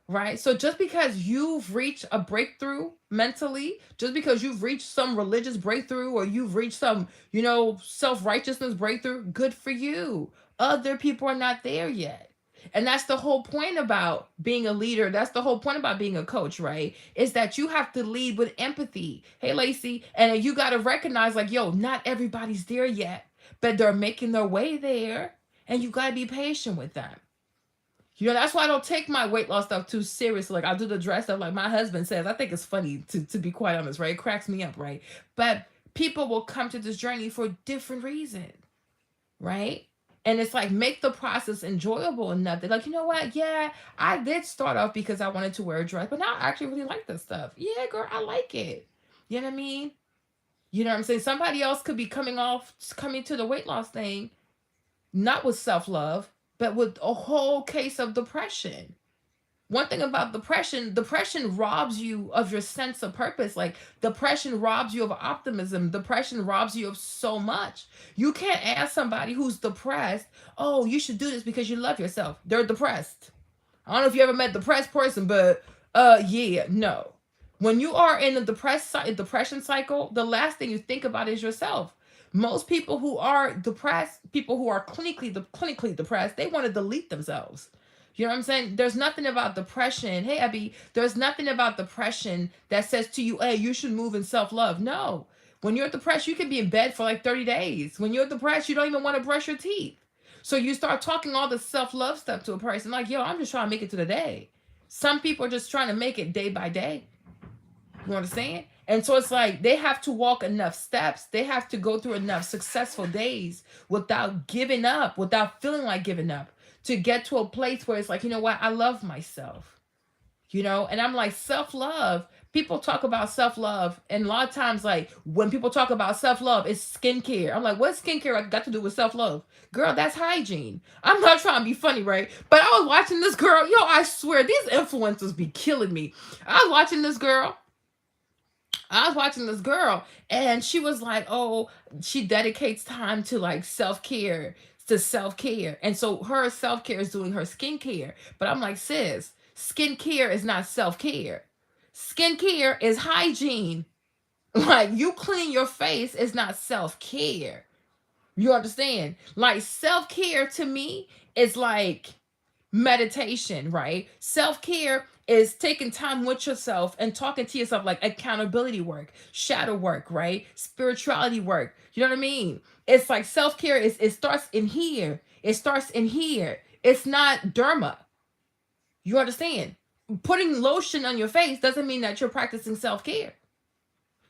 right? So just because you've reached a breakthrough mentally, just because you've reached some religious breakthrough, or you've reached some, self-righteousness breakthrough, good for you. Other people are not there yet. And that's the whole point about being a leader. That's the whole point about being a coach, right? Is that you have to lead with empathy. Hey, Lacey, and you got to recognize, like, yo, not everybody's there yet, but they're making their way there. And you got to be patient with them. That's why I don't take my weight loss stuff too seriously. Like, I'll do the dress stuff like my husband says. I think it's funny, to be quite honest, right? It cracks me up, right? But people will come to this journey for different reasons, right? And it's like, make the process enjoyable enough. They're like, you know what? Yeah, I did start off because I wanted to wear a dress, but now I actually really like this stuff. Yeah, girl, I like it. You know what I mean? You know what I'm saying? Somebody else could be coming to the weight loss thing, not with self love, but with a whole case of depression. One thing about depression robs you of your sense of purpose. Like depression robs you of optimism. Depression robs you of so much. You can't ask somebody who's depressed, oh, you should do this because you love yourself. They're depressed. I don't know if you ever met a depressed person, but yeah, no. When you are in a depression cycle, the last thing you think about is yourself. Most people who are depressed, people who are clinically depressed, they want to delete themselves. You know what I'm saying? There's nothing about depression. Hey, Abby, there's nothing about depression that says to you, hey, you should move in self-love. No. When you're depressed, you can be in bed for like 30 days. When you're depressed, you don't even want to brush your teeth. So you start talking all the self-love stuff to a person like, yo, I'm just trying to make it to the day. Some people are just trying to make it day by day. You understand? And so it's like they have to walk enough steps. They have to go through enough successful days without giving up, without feeling like giving up, to get to a place where it's like, you know what? I love myself. And I'm like, self-love, people talk about self-love, and a lot of times, like, when people talk about self-love, it's skincare. I'm like, what's skincare got to do with self-love? Girl, that's hygiene. I'm not trying to be funny, right? But I was watching this girl. Yo, I swear these influencers be killing me. I was watching this girl and she was like, oh, she dedicates time to like self-care. And so her self-care is doing her skincare. But I'm like, sis, skincare is not self-care. Skincare is hygiene. Like, you clean your face is not self-care. You understand? Like, self-care to me is like meditation, right? Self-care is taking time with yourself and talking to yourself, like accountability work, shadow work, right? Spirituality work. You know what I mean? It's like self-care it starts in here. It starts in here. It's not derma. You understand? Putting lotion on your face doesn't mean that you're practicing self-care.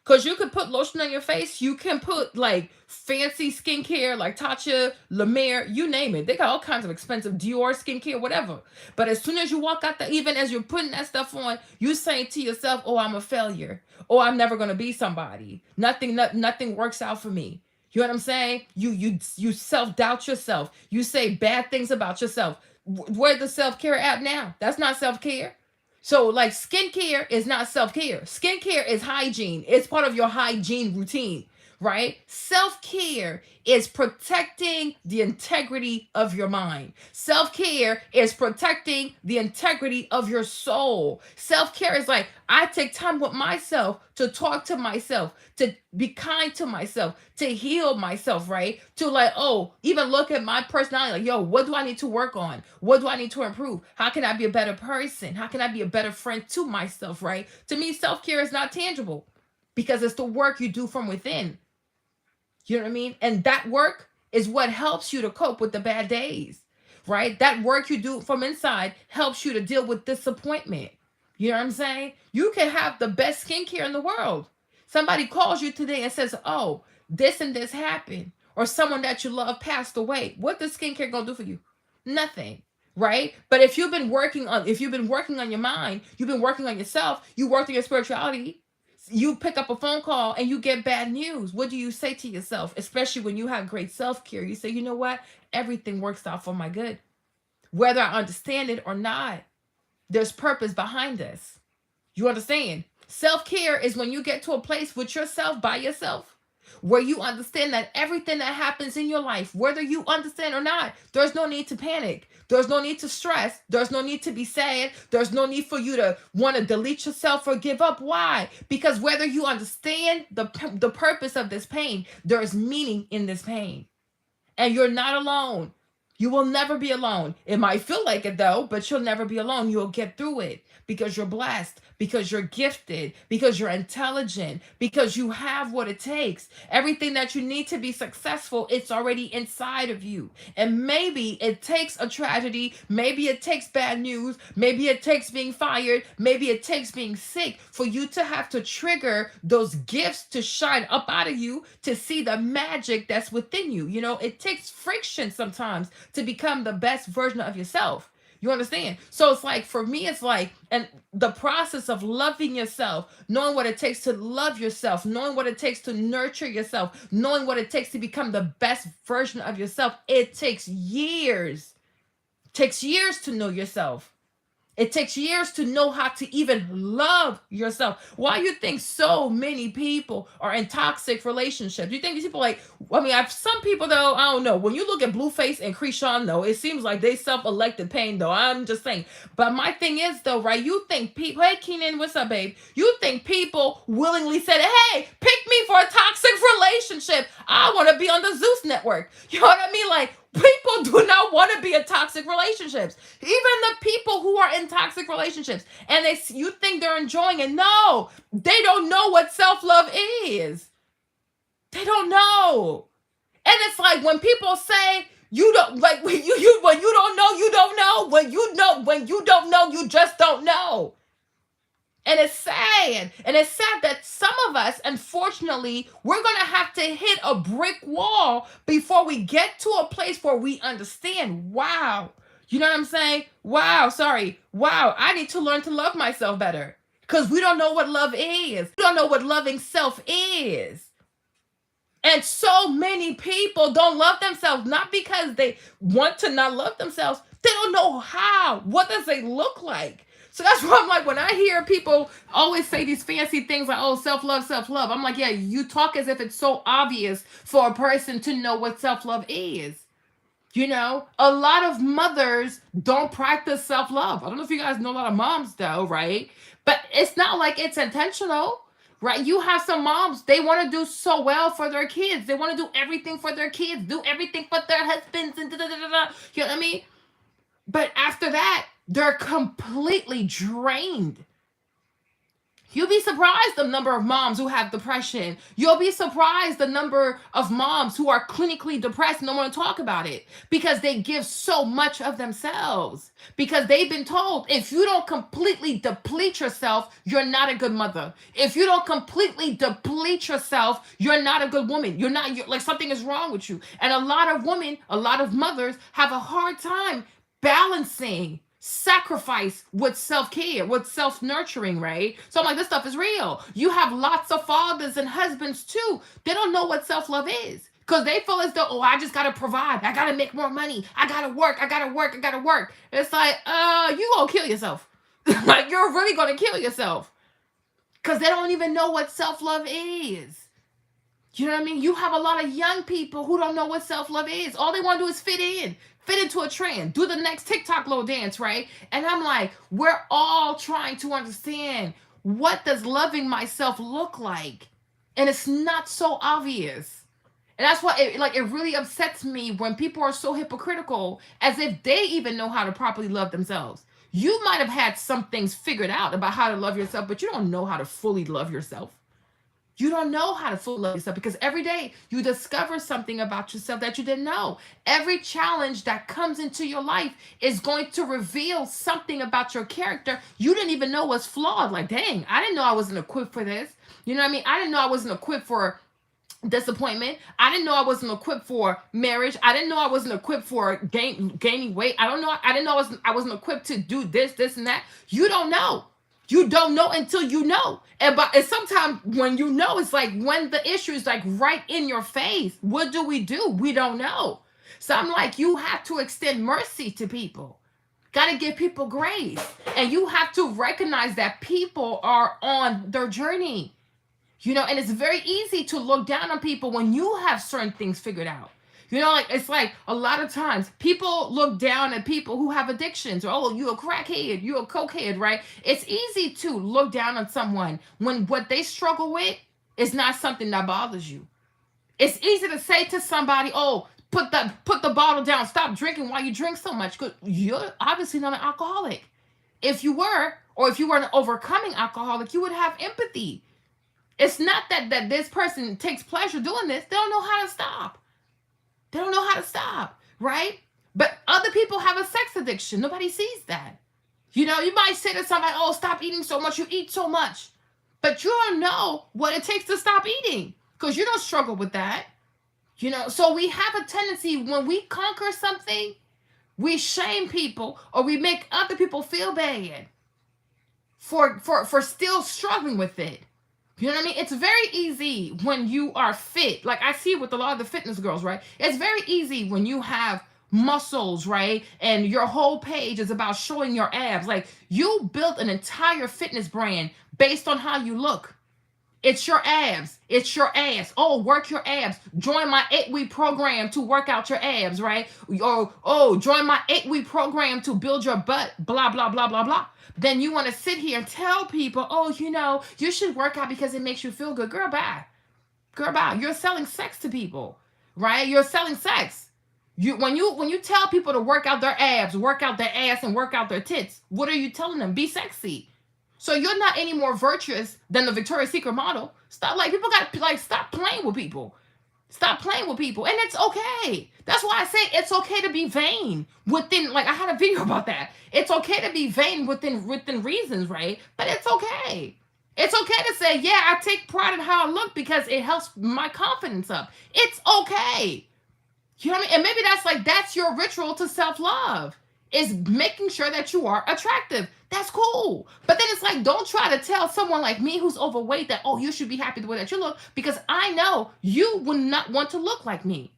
Because you could put lotion on your face. You can put like fancy skincare like Tatcha, La Mer, you name it. They got all kinds of expensive Dior skincare, whatever. But as soon as you walk out even as you're putting that stuff on, you saying to yourself, oh, I'm a failure. Oh, I'm never going to be somebody. Nothing works out for me. You know what I'm saying? You self-doubt yourself. You say bad things about yourself. Where's the self-care at now? That's not self-care. So, like, skincare is not self-care. Skincare is hygiene. It's part of your hygiene routine, right? Self-care is protecting the integrity of your mind. Self-care is protecting the integrity of your soul. Self-care is like, I take time with myself to talk to myself, to be kind to myself, to heal myself, right? To like, oh, even look at my personality, like, yo, what do I need to work on? What do I need to improve? How can I be a better person? How can I be a better friend to myself, right? To me, self-care is not tangible because it's the work you do from within. You know what I mean? And that work is what helps you to cope with the bad days, right? That work you do from inside helps you to deal with disappointment. You know what I'm saying? You can have the best skincare in the world. Somebody calls you today and says, oh, this and this happened, or someone that you love passed away. What does skincare gonna do for you? Nothing. Right? But if you've been working on your mind, you've been working on yourself, you worked on your spirituality, you pick up a phone call and you get bad news. What do you say to yourself? Especially when you have great self-care. You say, you know what? Everything works out for my good. Whether I understand it or not, there's purpose behind this. You understand? Self-care is when you get to a place with yourself, by yourself, where you understand that everything that happens in your life, whether you understand or not, there's no need to panic. There's no need to stress. There's no need to be sad. There's no need for you to want to delete yourself or give up. Why? Because whether you understand the purpose of this pain, there's meaning in this pain. And you're not alone. You will never be alone. It might feel like it though, but you'll never be alone. You'll get through it because you're blessed, because you're gifted, because you're intelligent, because you have what it takes. Everything that you need to be successful, it's already inside of you. And maybe it takes a tragedy, maybe it takes bad news, maybe it takes being fired, maybe it takes being sick for you to have to trigger those gifts to shine up out of you, to see the magic that's within you. You know, it takes friction sometimes to become the best version of yourself. You understand? So it's like, for me, it's like, and the process of loving yourself, knowing what it takes to love yourself, knowing what it takes to nurture yourself, knowing what it takes to become the best version of yourself, it takes years. It takes years to know yourself. It takes years to know how to even love yourself. Why you think so many people are in toxic relationships? You think these people I've some people though, I don't know. When you look at Blueface and Krishan though, it seems like they self-elected pain though. I'm just saying. But my thing is though, right? You think people, hey Keenan, what's up, babe? You think people willingly said, hey, pick me for a toxic relationship. I want to be on the Zeus network. You know what I mean? Like, people do not want to be in toxic relationships. Even the people who are in toxic relationships, and you think they're enjoying it. No, they don't know what self-love is. They don't know. And it's like when people say you don't like when you don't know, you don't know. When you don't know, you just don't know. And it's sad. And it's sad that some of us, unfortunately, we're going to have to hit a brick wall before we get to a place where we understand, wow. You know what I'm saying? Wow, sorry. Wow, I need to learn to love myself better. Because we don't know what love is. We don't know what loving self is. And so many people don't love themselves, not because they want to not love themselves. They don't know how. What does it look like? So that's why I'm like, when I hear people always say these fancy things like, oh, self-love, self-love. I'm like, yeah, you talk as if it's so obvious for a person to know what self-love is. You know, a lot of mothers don't practice self-love. I don't know if you guys know a lot of moms though, right? But it's not like it's intentional. Right, you have some moms, they want to do so well for their kids. They want to do everything for their kids, do everything for their husbands, and da da da da. You know what I mean? But after that, they're completely drained. You'll be surprised the number of moms who have depression. You'll be surprised the number of moms who are clinically depressed and don't want to talk about it because they give so much of themselves. Because they've been told, if you don't completely deplete yourself, you're not a good mother. If you don't completely deplete yourself, you're not a good woman. You're like something is wrong with you. And a lot of women, a lot of mothers have a hard time balancing sacrifice with self-care, with self-nurturing, right? So I'm like, this stuff is real. You have lots of fathers and husbands too. They don't know what self-love is because they feel as though, oh, I just gotta provide. I gotta make more money. I gotta work. I gotta work. I gotta work. It's like, you gonna kill yourself. Like, you're really gonna kill yourself because they don't even know what self-love is. You know what I mean? You have a lot of young people who don't know what self-love is. All they want to do is fit into a trend, do the next TikTok little dance, right? And I'm like, we're all trying to understand, what does loving myself look like? And it's not so obvious. And that's why it really upsets me when people are so hypocritical, as if they even know how to properly love themselves. You might have had some things figured out about how to love yourself, but you don't know how to fully love yourself. You don't know how to fully love yourself because every day you discover something about yourself that you didn't know. Every challenge that comes into your life is going to reveal something about your character you didn't even know was flawed. Like, dang, I didn't know I wasn't equipped for this. You know what I mean? I didn't know I wasn't equipped for disappointment. I didn't know I wasn't equipped for marriage. I didn't know I wasn't equipped for gaining weight. I didn't know I wasn't equipped to do this, and that. You don't know. You don't know until you know. And sometimes when you know, it's like when the issue is like right in your face. What do? We don't know. So I'm like, you have to extend mercy to people. Got to give people grace. And you have to recognize that people are on their journey. You know, and it's very easy to look down on people when you have certain things figured out. You know, like, it's like a lot of times people look down at people who have addictions. Or, oh, you a crackhead, you a cokehead, right? It's easy to look down on someone when what they struggle with is not something that bothers you. It's easy to say to somebody, oh, put the bottle down, stop drinking while you drink so much. Because you're obviously not an alcoholic. If you were, or if you were an overcoming alcoholic, you would have empathy. It's not that this person takes pleasure doing this. They don't know how to stop. They don't know how to stop, right? But other people have a sex addiction. Nobody sees that. You know, you might say to somebody, oh, stop eating so much. You eat so much. But you don't know what it takes to stop eating because you don't struggle with that. You know, so we have a tendency when we conquer something, we shame people or we make other people feel bad for still struggling with it. You know what I mean? It's very easy when you are fit. Like I see with a lot of the fitness girls, right? It's very easy when you have muscles, right? And your whole page is about showing your abs. Like you built an entire fitness brand based on how you look. It's your abs. It's your ass. Oh, work your abs. Join my 8-week program to work out your abs, right? Or, oh, join my 8-week program to build your butt, blah, blah, blah, blah, blah. Then you want to sit here and tell people, oh, you know, you should work out because it makes you feel good. Girl, bye. Girl, bye. You're selling sex to people, right? You're selling sex. When you tell people to work out their abs, work out their ass, and work out their tits, what are you telling them? Be sexy. So you're not any more virtuous than the Victoria's Secret model. Stop, like, people got, like, stop playing with people. Stop playing with people. And it's okay. That's why I say it's okay to be vain within, like, I had a video about that. It's okay to be vain within reasons, right? But it's okay. It's okay to say, yeah, I take pride in how I look because it helps my confidence up. It's okay. You know what I mean? And maybe that's your ritual to self-love, is making sure that you are attractive. That's cool. But then it's like, don't try to tell someone like me who's overweight that, oh, you should be happy the way that you look, because I know you would not want to look like me,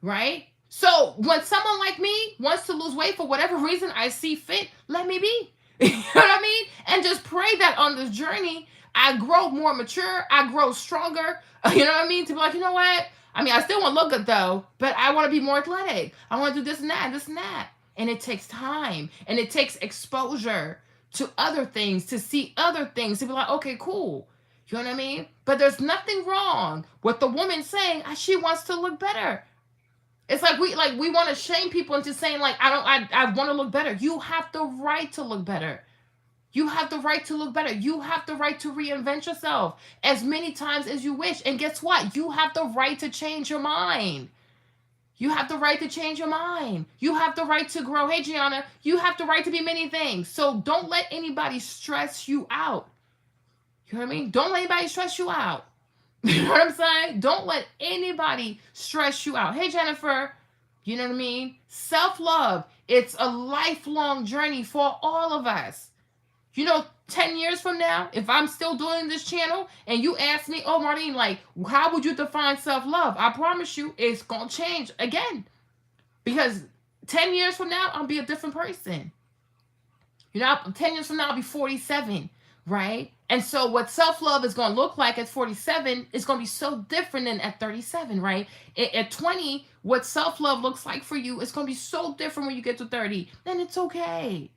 right? So when someone like me wants to lose weight for whatever reason I see fit, let me be. You know what I mean? And just pray that on this journey, I grow more mature, I grow stronger. You know what I mean? To be like, you know what? I mean, I still want to look good though, but I want to be more athletic. I want to do this and that, this and that. And it takes time, and it takes exposure to other things, to see other things, to be like, okay, cool. You know what I mean? But there's nothing wrong with the woman saying she wants to look better. It's like we want to shame people into saying, like, I want to look better. You have the right to look better. You have the right to look better. You have the right to reinvent yourself as many times as you wish. And guess what? You have the right to change your mind. You have the right to change your mind. You have the right to grow. Hey, Gianna, you have the right to be many things. So don't let anybody stress you out. You know what I mean? Don't let anybody stress you out. You know what I'm saying? Don't let anybody stress you out. Hey, Jennifer, you know what I mean? Self-love, it's a lifelong journey for all of us. You know, 10 years from now, if I'm still doing this channel and you ask me, oh, Marlene, like, how would you define self-love? I promise you it's going to change again. Because 10 years from now, I'll be a different person. You know, 10 years from now, I'll be 47, right? And so what self-love is going to look like at 47 is going to be so different than at 37, right? At 20, what self-love looks like for you is going to be so different when you get to 30. Then it's okay.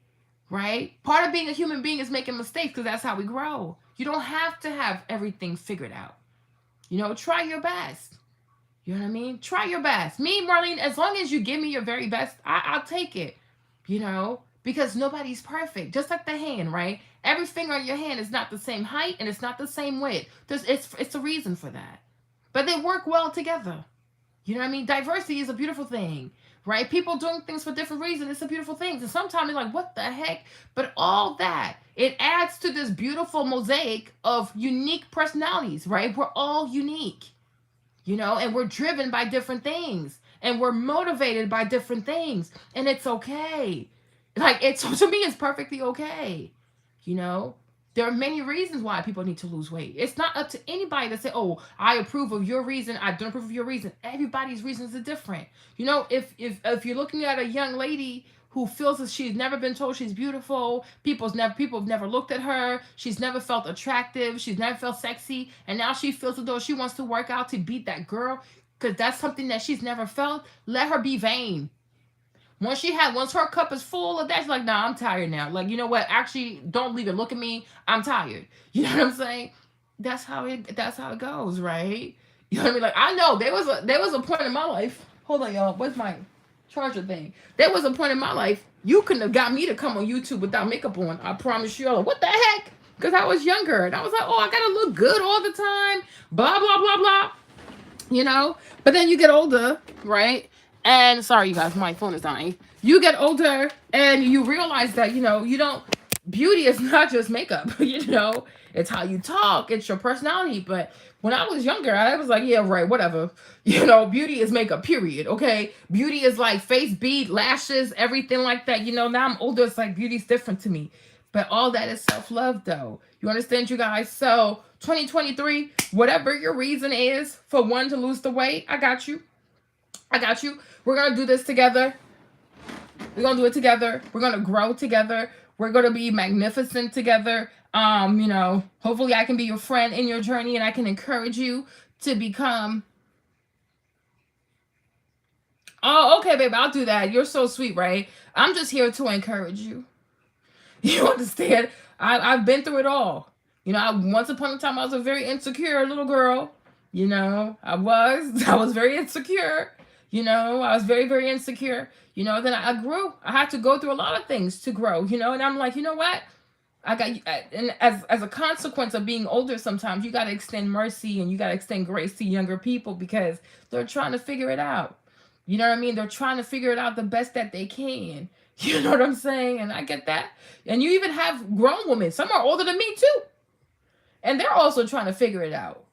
Right? Part of being a human being is making mistakes, because that's how we grow. You don't have to have everything figured out. You know, try your best. You know what I mean? Try your best. Me, Marlene, as long as you give me your very best, I'll take it. You know, because nobody's perfect. Just like the hand, right? Every finger on your hand is not the same height and it's not the same width. It's a reason for that. But they work well together. You know what I mean? Diversity is a beautiful thing. Right? People doing things for different reasons. It's a beautiful thing. And sometimes you're like, what the heck? But all that, it adds to this beautiful mosaic of unique personalities, right? We're all unique, you know, and we're driven by different things. And we're motivated by different things. And it's okay. Like, to me, it's perfectly okay. You know? There are many reasons why people need to lose weight. It's not up to anybody to say, oh, I approve of your reason, I don't approve of your reason. Everybody's reasons are different. You know, if you're looking at a young lady who feels that she's never been told she's beautiful, people have never looked at her, she's never felt attractive, she's never felt sexy, and now she feels as though she wants to work out to beat that girl, because that's something that she's never felt, let her be vain. Once her cup is full of that, she's like, nah, I'm tired now. Like, you know what? Actually, don't leave it. Look at me. I'm tired. You know what I'm saying? That's how it goes, right? You know what I mean? Like, I know there was a point in my life. Hold on, y'all. What's my charger thing? There was a point in my life you couldn't have got me to come on YouTube without makeup on. I promise you. What the heck? Because I was younger and I was like, oh, I gotta look good all the time. Blah blah blah blah. You know. But then you get older, right? And sorry, you guys, my phone is dying. You get older and you realize that, you know, beauty is not just makeup, you know, it's how you talk, it's your personality. But when I was younger, I was like, yeah, right, whatever. You know, beauty is makeup, period, okay? Beauty is like face bead, lashes, everything like that. You know, now I'm older, it's like beauty's different to me. But all that is self-love, though. You understand, you guys? So 2023, whatever your reason is for one to lose the weight, I got you. I got you. We're going to do this together. We're going to do it together. We're going to grow together. We're going to be magnificent together. You know, hopefully I can be your friend in your journey and I can encourage you to become. Oh, okay, babe, I'll do that. You're so sweet, right? I'm just here to encourage you. You understand? I've been through it all. You know, once upon a time, I was a very insecure little girl. You know, I was very insecure. You know, I was very, very insecure. You know, then I grew. I had to go through a lot of things to grow, you know, and I'm like, you know what? I got you, and as a consequence of being older, sometimes you got to extend mercy and you got to extend grace to younger people because they're trying to figure it out. You know what I mean? They're trying to figure it out the best that they can. You know what I'm saying? And I get that. And you even have grown women. Some are older than me too, and they're also trying to figure it out.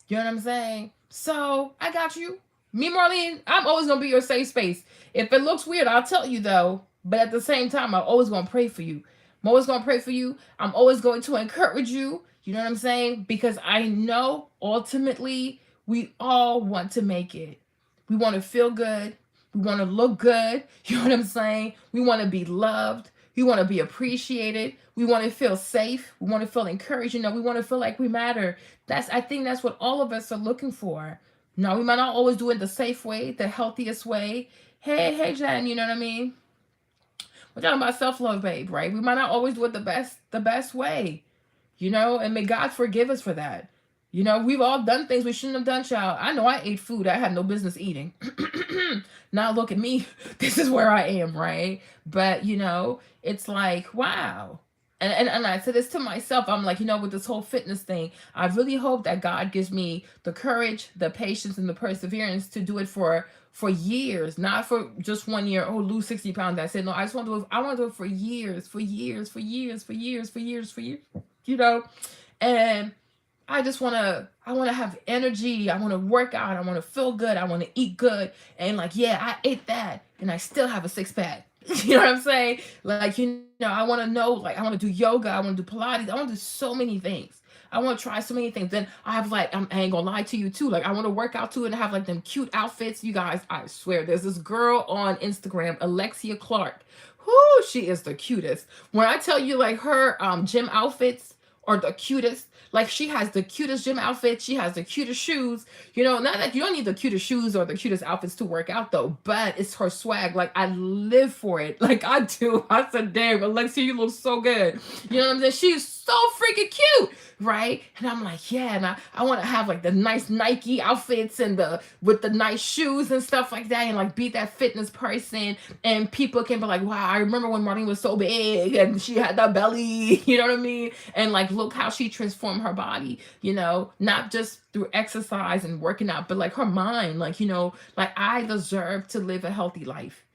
You know what I'm saying? So I got you. Me, Marlene, I'm always gonna be your safe space. If it looks weird, I'll tell you though. But at the same time, I'm always gonna pray for you. I'm always gonna pray for you. I'm always going to encourage you. You know what I'm saying? Because I know ultimately we all want to make it. We want to feel good. We want to look good. You know what I'm saying? We want to be loved. We want to be appreciated. We want to feel safe. We want to feel encouraged. You know, we want to feel like we matter. I think that's what all of us are looking for. No, we might not always do it the safe way, the healthiest way. Hey, Jen, you know what I mean? We're talking about self-love, babe, right? We might not always do it the best way, you know, and may God forgive us for that. You know, we've all done things we shouldn't have done, child. I know I ate food I had no business eating. Now look at me. This is where I am, right? But, you know, it's like, wow. And I said this to myself. I'm like, you know, with this whole fitness thing, I really hope that God gives me the courage, the patience, and the perseverance to do it for years, not for just 1 year. Oh, lose 60 pounds. I said, no, I just want to do it. I want to do it for years, for years, for years, for years, for years, for years, you know? And I want to have energy. I want to work out. I want to feel good. I want to eat good. And like, yeah, I ate that and I still have a six pack. You know what I'm saying? Like, you know, I want to know, like, I want to do yoga. I want to do Pilates. I want to do so many things. I want to try so many things. Then I have like, I ain't gonna lie to you too. Like, I want to work out too and have like them cute outfits. You guys, I swear, there's this girl on Instagram, Alexia Clark. Whoo, she is the cutest. When I tell you like her gym outfits are the cutest. Like she has the cutest gym outfit. She has the cutest shoes. You know, not that you don't need the cutest shoes or the cutest outfits to work out though, but it's her swag. Like I live for it. Like I do. I said, damn, Alexia, you look so good. You know what I'm saying? She's so freaking cute, right? And I'm like, yeah, and I want to have like the nice Nike outfits and the with the nice shoes and stuff like that, and like be that fitness person. And people can be like, wow, I remember when Marlene was so big and she had that belly, you know what I mean? And like, look how she transformed her body, you know, not just through exercise and working out, but like her mind, like, you know, like I deserve to live a healthy life.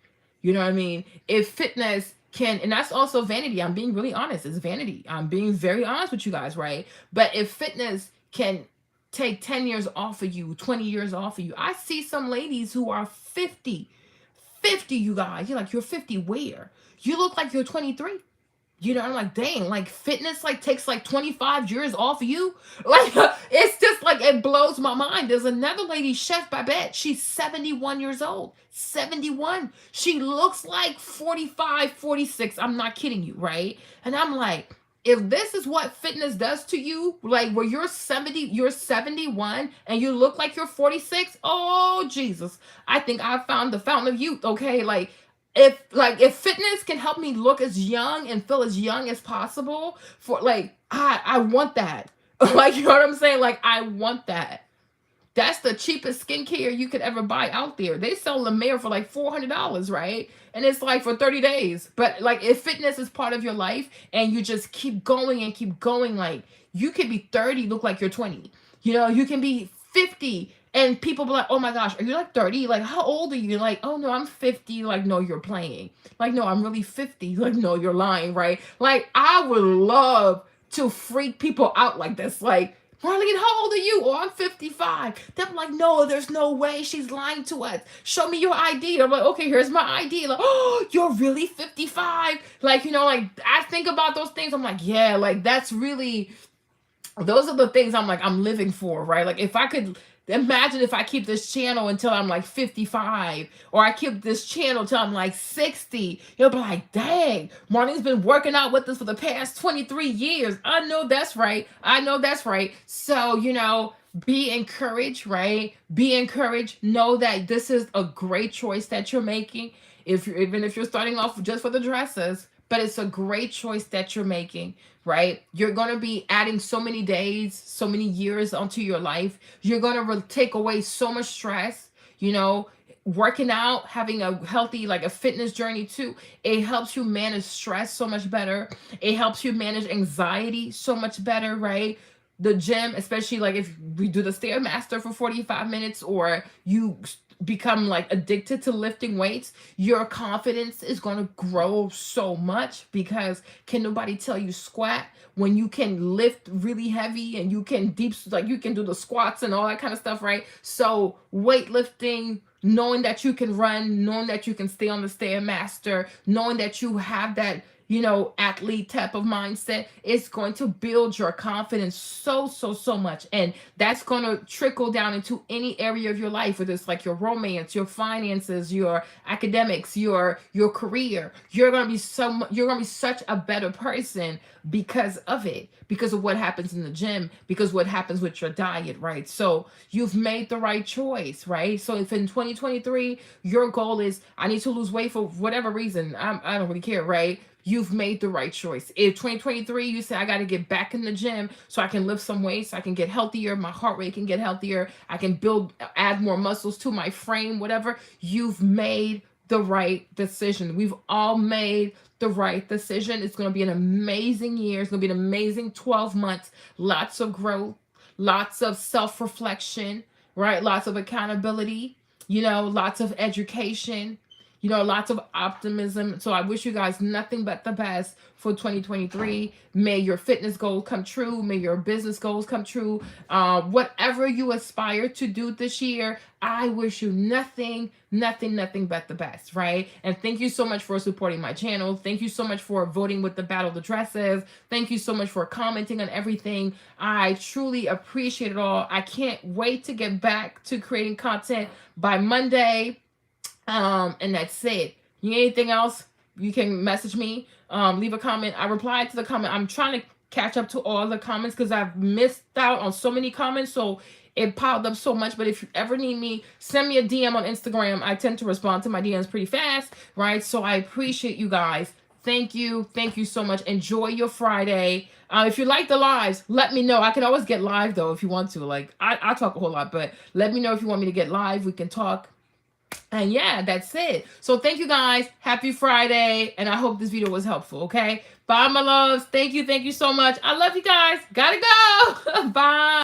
You know what I mean? If fitness can, and that's also vanity. I'm being really honest. It's vanity. I'm being very honest with you guys, right? But if fitness can take 10 years off of you, 20 years off of you, I see some ladies who are 50, 50, you guys. You're like, you're 50 where? You look like you're 23. You know, I'm like, dang, like fitness like takes like 25 years off of you. Like it's just like it blows my mind. There's another lady, Chef Babette. She's 71 years old. 71. She looks like 45, 46. I'm not kidding you, right? And I'm like, if this is what fitness does to you, like where you're 70, you're 71 and you look like you're 46, oh Jesus. I think I found the fountain of youth, okay? Like if fitness can help me look as young and feel as young as possible for like I want that. Like you know what I'm saying? Like I want that. That's the cheapest skincare you could ever buy out there. They sell La Mer for like $400, right? And it's like for 30 days. But like if fitness is part of your life and you just keep going and keep going, like you could be 30, look like you're 20. You know, you can be 50 and people be like, oh my gosh, are you like 30? Like, how old are you? Like, oh no, I'm 50. Like, no, you're playing. Like, no, I'm really 50. Like, no, you're lying, right? Like, I would love to freak people out like this. Like, Marlene, how old are you? Oh, I'm 55. They're like, no, there's no way she's lying to us. Show me your ID. I'm like, okay, here's my ID. Like, oh, you're really 55. Like, you know, like I think about those things. I'm like, yeah, like that's really, those are the things I'm like, I'm living for, right? Like if I could imagine if I keep this channel until I'm like 55 or I keep this channel until I'm like 60, you'll be like, dang, Marlene's been working out with us for the past 23 years. I know that's right. I know that's right. So, you know, be encouraged, right? Be encouraged. Know that this is a great choice that you're making. Even if you're starting off just for the dresses, but it's a great choice that you're making, right? You're going to be adding so many days, so many years onto your life. You're going to take away so much stress, you know, working out, having a healthy, like a fitness journey too, it helps you manage stress so much better. It helps you manage anxiety so much better, right? The gym, especially like if we do the Stairmaster for 45 minutes, or you become like addicted to lifting weights, your confidence is going to grow so much, because can nobody tell you squat when you can lift really heavy and you can deep, like you can do the squats and all that kind of stuff, right? So weightlifting, knowing that you can run, knowing that you can stay on the Stairmaster, knowing that you have that, you know, athlete type of mindset, it's going to build your confidence so much. And that's going to trickle down into any area of your life, whether it's like your romance, your finances, your academics, your career. You're going to be you're going to be such a better person because of it, because of what happens in the gym, because what happens with your diet, right? So you've made the right choice, right? So if in 2023 your goal is I need to lose weight for whatever reason, I don't really care, right? You've made the right choice. If 2023 you say I got to get back in the gym so I can lift some weights, so I can get healthier, my heart rate can get healthier, I can add more muscles to my frame, whatever, you've made the right decision. We've all made the right decision. It's going to be an amazing year. It's going to be an amazing 12 months. Lots of growth, lots of self-reflection, right? Lots of accountability, you know, lots of education, you know, lots of optimism. So I wish you guys nothing but the best for 2023. May your fitness goals come true. May your business goals come true. Whatever you aspire to do this year, I wish you nothing but the best, right? And thank you so much for supporting my channel. Thank you so much for voting with the Battle of the Dresses. Thank you so much for commenting on everything. I truly appreciate it all. I can't wait to get back to creating content by Monday. And that's it. You need anything else? You can message me, leave a comment. I replied to the comment. I'm trying to catch up to all the comments because I've missed out on so many comments. So it piled up so much. But if you ever need me, send me a DM on Instagram. I tend to respond to my DMs pretty fast, right? So I appreciate you guys. Thank you. Thank you so much. Enjoy your Friday. If you like the lives, let me know. I can always get live, though, if you want to. Like, I talk a whole lot, but let me know if you want me to get live. We can talk. And yeah, that's it. So thank you guys. Happy Friday. And I hope this video was helpful, okay? Bye, my loves. Thank you. Thank you so much. I love you guys. Gotta go. Bye.